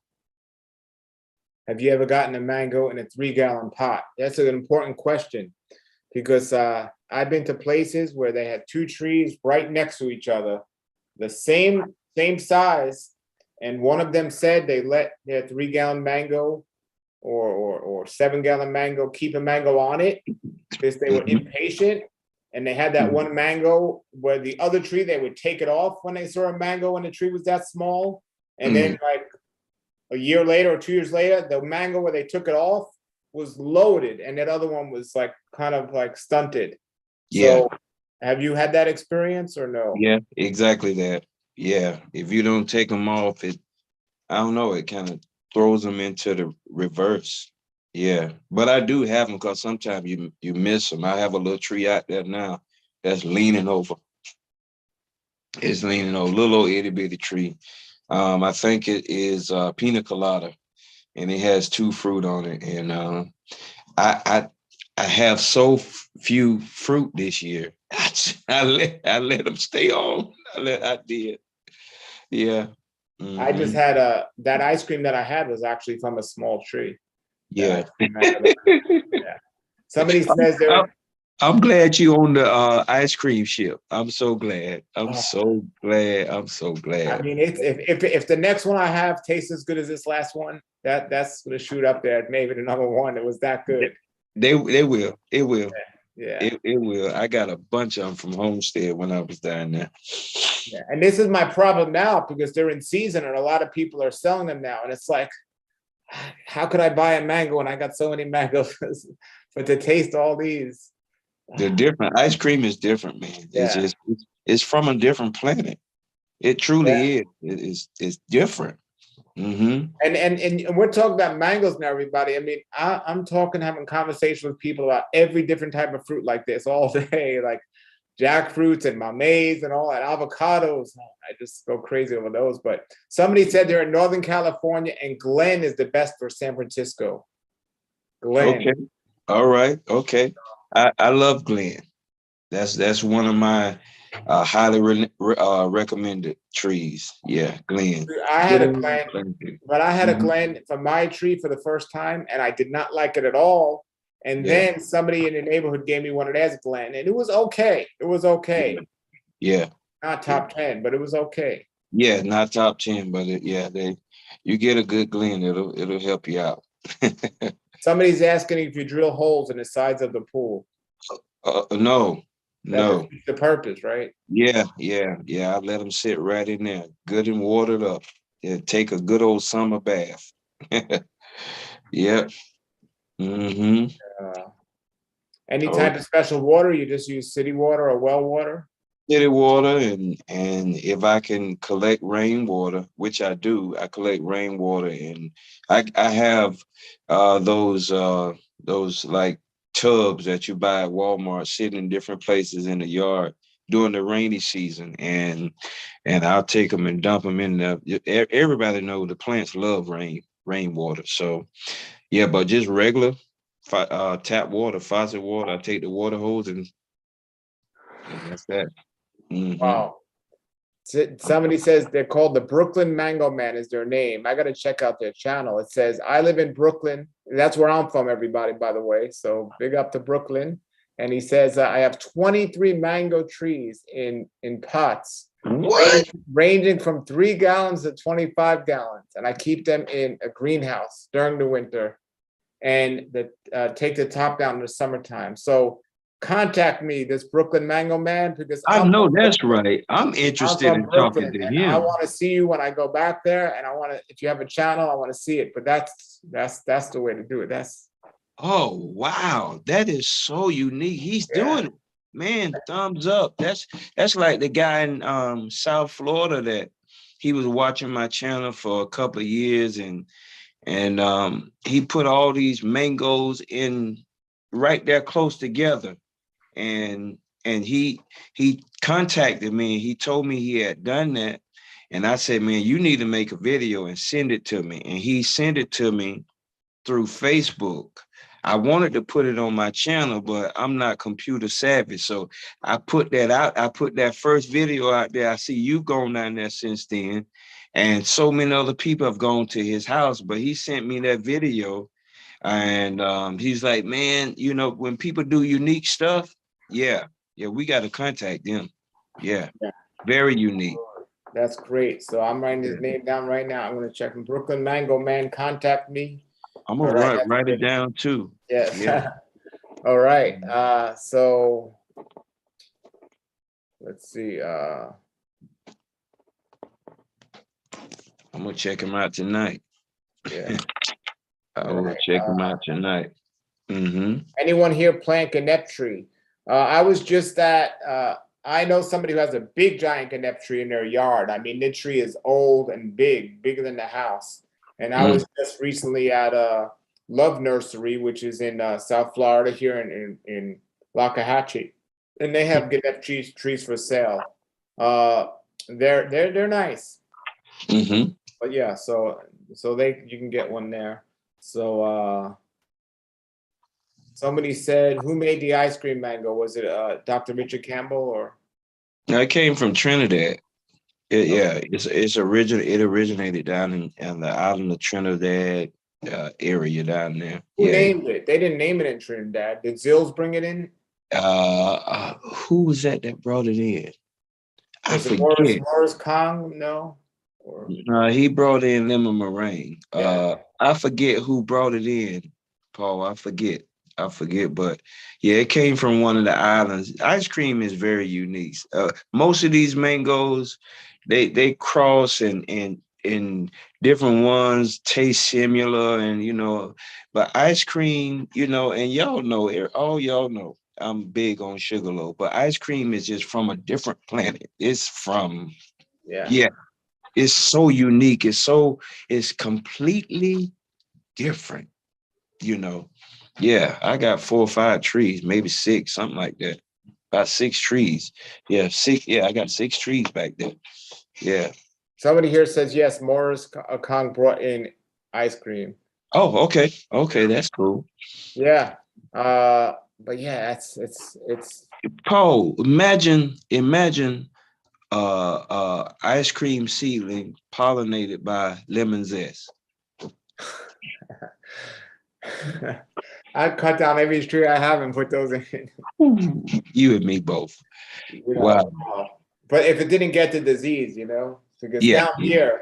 Speaker 1: Have you ever gotten a mango in a 3-gallon pot? That's an important question because I've been to places where they had two trees right next to each other, the same size, and one of them said they let their 3-gallon mango or 7-gallon mango keep a mango on it because they were
Speaker 2: Mm-hmm.
Speaker 1: impatient, and they had that one mango where the other tree they would take it off when they saw a mango when the tree was that small, and then like a year later or 2 years later, the mango where they took it off was loaded, and that other one was like kind of like stunted.
Speaker 2: Yeah.
Speaker 1: So, have you had that experience or no?
Speaker 2: Yeah. Exactly that. Yeah. If you don't take them off, I don't know, it kind of throws them into the reverse. Yeah, but I do have them because sometimes you miss them. I have a little tree out there now that's leaning over. It's leaning over, little old itty bitty tree. I think it is pina colada, and it has two fruit on it. And I I I have few fruit this year. I let them stay on. I did. Yeah.
Speaker 1: I just
Speaker 2: Hmm.
Speaker 1: had that ice cream that I had was actually from a small tree. That
Speaker 2: Yeah.
Speaker 1: ice cream I had. Yeah. Somebody says
Speaker 2: I'm,
Speaker 1: they're.
Speaker 2: I'm glad you on the ice cream ship. I'm so glad. I'm
Speaker 1: Oh,
Speaker 2: so glad. I'm so
Speaker 1: I
Speaker 2: glad.
Speaker 1: mean, it's if the next one I have tastes as good as this last one, that's gonna shoot up there, maybe the number one. It was that good.
Speaker 2: They will. It will.
Speaker 1: Yeah.
Speaker 2: It will. I got a bunch of them from Homestead when I was down there.
Speaker 1: Yeah. And this is my problem now because they're in season and a lot of people are selling them now. And it's like, how could I buy a mango when I got so many mangoes? But to taste all these.
Speaker 2: They're different. Ice cream is different, man. It's
Speaker 1: Yeah.
Speaker 2: just it's from a different planet. It truly is. It's different. Mm-hmm.
Speaker 1: And we're talking about mangoes now, everybody. I mean, I'm talking, having conversations with people about every different type of fruit like this all day, like jackfruits and mamey's and all that, avocados. I just go crazy over those. But somebody said they're in Northern California, and Glen is the best for San Francisco. Glen.
Speaker 2: Okay. All right. Okay. I love Glen. That's one of my highly recommended trees. Yeah, Glen.
Speaker 1: I had a Glen,
Speaker 2: Glen.
Speaker 1: but I had a
Speaker 2: Mhm.
Speaker 1: Glen for my tree for the first time, and I did not like it at all. And
Speaker 2: Yeah.
Speaker 1: then somebody in the neighborhood gave me one of theirs Glen, and it was okay. It was okay.
Speaker 2: Yeah.
Speaker 1: Not top 10, but it was okay.
Speaker 2: Yeah, not top 10, but you get a good Glen, it'll help you out.
Speaker 1: Somebody's asking if you drill holes in the sides of the pool.
Speaker 2: No,
Speaker 1: That
Speaker 2: no.
Speaker 1: defeats the purpose, right?
Speaker 2: Yeah. I let them sit right in there, good and watered up. Yeah, take a good old summer bath. Yeah. Mm-hmm.
Speaker 1: Uh, any
Speaker 2: Oh,
Speaker 1: type of special water? You just use city water or well water?
Speaker 2: city water, and if I can collect rainwater, which I do, I collect rainwater, and I have those like tubs that you buy at Walmart sitting in different places in the yard during the rainy season, and I'll take them and dump them in there. Everybody know the plants love rainwater, so yeah, but just regular tap water, faucet water. I take the water hose and that's that. Mm-hmm.
Speaker 1: Wow. Somebody says they're called the Brooklyn Mango Man is their name. I got to check out their channel. It says, I live in Brooklyn. That's where I'm from, everybody, by the way. So big up to Brooklyn. And he says, I have 23 mango trees in pots,
Speaker 2: What?
Speaker 1: ranging from 3 gallons to 25 gallons. And I keep them in a greenhouse during the winter, and take the top down in the summertime. So contact me, this Brooklyn Mango Man, because
Speaker 2: I know that's right. I'm
Speaker 1: I'm
Speaker 2: interested
Speaker 1: from
Speaker 2: in talking
Speaker 1: Brooklyn,
Speaker 2: to
Speaker 1: and I
Speaker 2: him.
Speaker 1: want to see you when I go back there. And I want to, if you have a channel, I want to see it. But that's the way to do it. That's
Speaker 2: Oh, wow. That is so unique. He's
Speaker 1: yeah.
Speaker 2: doing it. Man, thumbs up. That's like the guy in South Florida that he was watching my channel for a couple of years, and he put all these mangoes in right there close together. And he contacted me and he told me he had done that. And I said, man, you need to make a video and send it to me. And he sent it to me through Facebook. I wanted to put it on my channel, but I'm not computer savvy. So I put that out. I put that first video out there. I see you've gone down there since then. And so many other people have gone to his house, but he sent me that video. And he's like, man, when people do unique stuff, yeah, we got to contact them. Yeah,
Speaker 1: Yeah.
Speaker 2: very unique.
Speaker 1: That's great. So I'm writing his
Speaker 2: Yeah.
Speaker 1: name down right now. I'm going to check him. Brooklyn Mango Man, contact me.
Speaker 2: I'm
Speaker 1: All
Speaker 2: gonna
Speaker 1: right.
Speaker 2: write it down too.
Speaker 1: Yes.
Speaker 2: Yeah.
Speaker 1: All right. So let's see.
Speaker 2: I'm gonna check him out tonight.
Speaker 1: Yeah.
Speaker 2: I
Speaker 1: All
Speaker 2: will
Speaker 1: right.
Speaker 2: check him out tonight. Mm-hmm.
Speaker 1: Anyone here plant ganep tree? I was just at, I know somebody who has a big giant ganep tree in their yard. I mean, the tree is old and big, bigger than the house. And I was just recently at Love Nursery, which is in South Florida here in Lockahachie. And they have ganep trees for sale. They're nice.
Speaker 2: Mm-hmm.
Speaker 1: But yeah, so you can get one there. So somebody said, who made the ice cream mango? Was it Dr. Richard Campbell or?
Speaker 2: I came from Trinidad. Yeah, it's original. It originated down in the island of Trinidad area down there.
Speaker 1: Who
Speaker 2: Yeah.
Speaker 1: named it? They didn't name it in Trinidad. Did Zills bring it in?
Speaker 2: Who was that brought it in? I
Speaker 1: Was it Morris
Speaker 2: forget.
Speaker 1: Kong? No. Or
Speaker 2: He brought in lemon meringue.
Speaker 1: yeah.
Speaker 2: I forget who brought it in, Paul. I forget. But yeah, it came from one of the islands. Ice cream is very unique. Most of these mangoes, they cross and different ones taste similar, and but ice cream, and all y'all know, I'm big on sugarloaf, but ice cream is just from a different planet. It's from
Speaker 1: Yeah.
Speaker 2: Yeah, it's so unique. It's completely different, you know. Yeah, I got 4 or 5 trees, maybe 6, something like that. About 6 trees. Yeah, 6. Yeah, I got 6 trees back there. Yeah.
Speaker 1: Somebody here says yes. Morris Kong brought in ice cream.
Speaker 2: Oh, okay. Okay, that's cool.
Speaker 1: Yeah. But yeah, it's
Speaker 2: Paul, imagine ice cream seedling pollinated by lemon zest.
Speaker 1: I cut down every tree I have and put those in.
Speaker 2: You and me both.
Speaker 1: You know,
Speaker 2: Wow.
Speaker 1: but if it didn't get the disease, because
Speaker 2: Yeah,
Speaker 1: down
Speaker 2: yeah.
Speaker 1: here,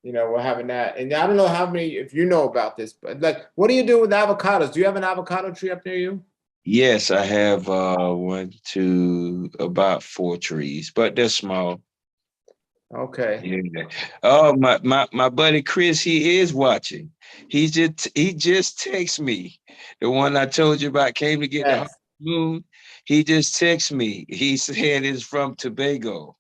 Speaker 1: we're having that. And I don't know how many, if you know about this, but like, what do you do with avocados? Do you have an avocado tree up near you?
Speaker 2: Yes, I have 1, 2, about 4 trees, but they're small.
Speaker 1: Okay.
Speaker 2: Yeah. Oh, my buddy Chris, he is watching. He just texted me. The one I told you about came to get the
Speaker 1: Yes.
Speaker 2: moon. He just texted me. He said it's from Tobago.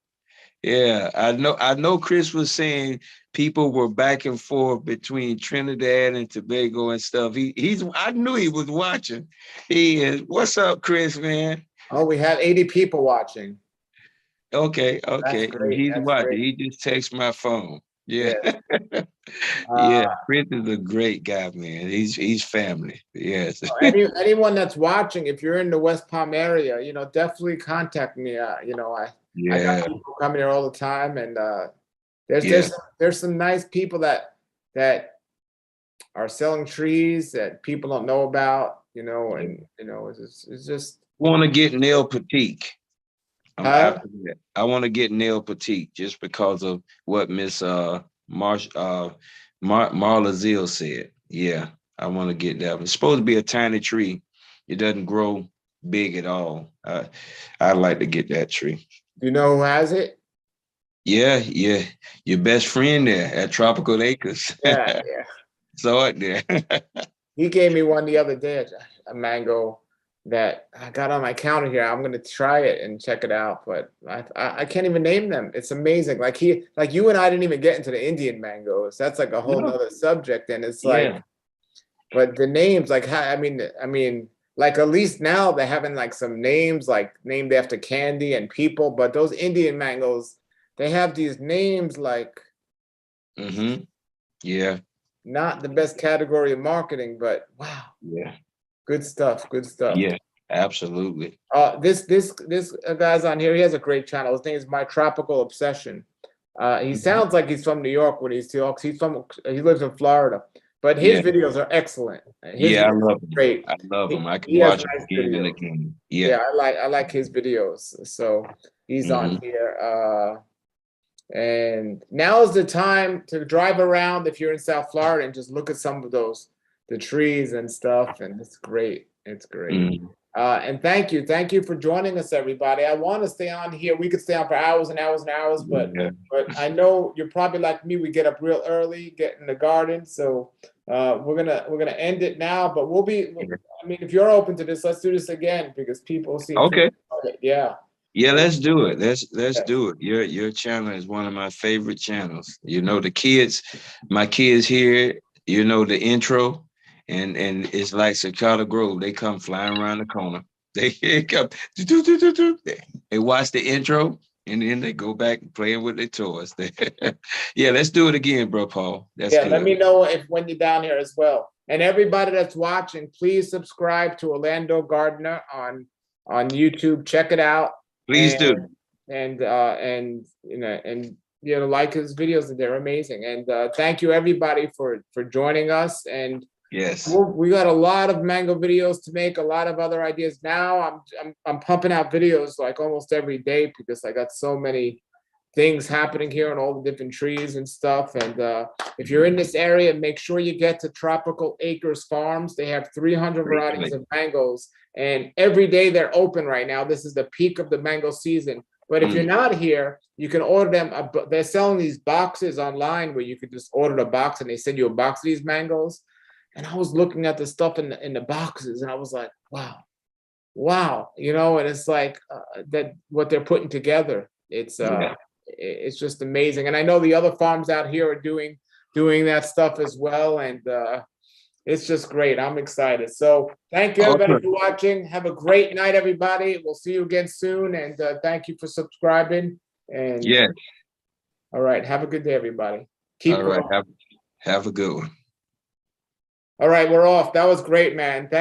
Speaker 2: Yeah, I know Chris was saying people were back and forth between Trinidad and Tobago and stuff. I knew he was watching. He is. What's up, Chris, man?
Speaker 1: Oh, we have 80 people watching.
Speaker 2: Okay,
Speaker 1: That's
Speaker 2: okay.
Speaker 1: great.
Speaker 2: He's
Speaker 1: That's
Speaker 2: watching.
Speaker 1: great.
Speaker 2: He just texted my phone. Yeah.
Speaker 1: Yes.
Speaker 2: Yeah.
Speaker 1: Uh,
Speaker 2: Chris is a great guy, man. He's family. Yes.
Speaker 1: anyone that's watching, if you're in the West Palm area, definitely contact me. I got
Speaker 2: Yeah.
Speaker 1: people coming here all the time, and there's
Speaker 2: Yeah.
Speaker 1: there's some nice people that are selling trees that people don't know about, and it's just
Speaker 2: Want to get Neil Patique. I'm
Speaker 1: huh?
Speaker 2: after that. I want to get Neil Patique just because of what Miss Marla Zeal said. Yeah, I want to get that. It's supposed to be a tiny tree. It doesn't grow big at all. I'd like to get that tree.
Speaker 1: Do you know who has it?
Speaker 2: Yeah, yeah. Your best friend there at Tropical Acres.
Speaker 1: Yeah, yeah.
Speaker 2: Saw it there.
Speaker 1: He gave me one the other day, a mango that I got on my counter here. I'm gonna try it and check it out, but I can't even name them. It's amazing. Like you and I didn't even get into the Indian mangoes. That's like a whole
Speaker 2: No.
Speaker 1: nother subject, and it's
Speaker 2: Yeah.
Speaker 1: like, but the names, like, I mean, like at least now they're having like some names like named after candy and people, but those Indian mangoes, they have these names like
Speaker 2: Mm-hmm. Yeah.
Speaker 1: not the best category of marketing, but wow,
Speaker 2: Yeah.
Speaker 1: good stuff, good stuff.
Speaker 2: Yeah. Absolutely.
Speaker 1: This guy's on here. He has a great channel. His name is My Tropical Obsession. He
Speaker 2: Mhm.
Speaker 1: sounds like he's from New York when he talks. He lives in Florida, but his
Speaker 2: Yeah.
Speaker 1: videos are excellent. His
Speaker 2: Yeah, I
Speaker 1: videos are
Speaker 2: love them.
Speaker 1: great.
Speaker 2: I love them. I can
Speaker 1: He has
Speaker 2: watch them
Speaker 1: nice
Speaker 2: again and
Speaker 1: videos.
Speaker 2: again.
Speaker 1: Yeah,
Speaker 2: Yeah.
Speaker 1: I like his videos. So he's on
Speaker 2: Hmm.
Speaker 1: here. And now is the time to drive around if you're in South Florida and just look at some of the trees and stuff. And it's great. It's great.
Speaker 2: Hmm.
Speaker 1: And thank you for joining us, everybody. I want to stay on here. We could stay on for hours and hours and hours, but
Speaker 2: Yeah.
Speaker 1: I know you're probably like me. We get up real early, get in the garden. So we're gonna end it now. But we'll be. I mean, if you're open to this, let's do this again because people seem to
Speaker 2: Okay.
Speaker 1: enjoy it. Yeah.
Speaker 2: Yeah,
Speaker 1: And
Speaker 2: let's do it. Let's
Speaker 1: yeah.
Speaker 2: do it. Your channel is one of my favorite channels. The kids, my kids hear, the intro, and it's like Cicada Grove. They come flying around the corner. They come, do, do, do, do. They watch the intro, and then they go back and playing with their toys. Yeah, let's do it again, bro, Paul. That's
Speaker 1: Yeah, let
Speaker 2: good.
Speaker 1: me know if when you're down here as well. And everybody that's watching, please subscribe to Orlando Gardener on YouTube. Check it out.
Speaker 2: Please
Speaker 1: And
Speaker 2: do.
Speaker 1: like his videos. They're amazing. And thank you everybody for joining us. And
Speaker 2: Yes.
Speaker 1: we got a lot of mango videos to make, a lot of other ideas. Now I'm pumping out videos like almost every day because I got so many things happening here on all the different trees and stuff. And if you're in this area, make sure you get to Tropical Acres Farms. They have 300
Speaker 2: Great
Speaker 1: varieties
Speaker 2: place.
Speaker 1: of mangoes, and every day they're open right now. This is the peak of the mango season. But if you're not here, you can order them. They're selling these boxes online where you could just order the box and they send you a box of these mangoes. And I was looking at the stuff in the boxes and I was like, wow, and it's like that what they're putting together. It's
Speaker 2: Yeah.
Speaker 1: it's just amazing. And I know the other farms out here are doing that stuff as well. And it's just great. I'm excited. So thank you everybody
Speaker 2: Awesome.
Speaker 1: for watching. Have a great night, everybody. We'll see you again soon. And thank you for subscribing. And
Speaker 2: Yeah.
Speaker 1: all right, have a good day, everybody. Keep
Speaker 2: All right.
Speaker 1: growing.
Speaker 2: Have a good one.
Speaker 1: All right, we're off. That was great, man.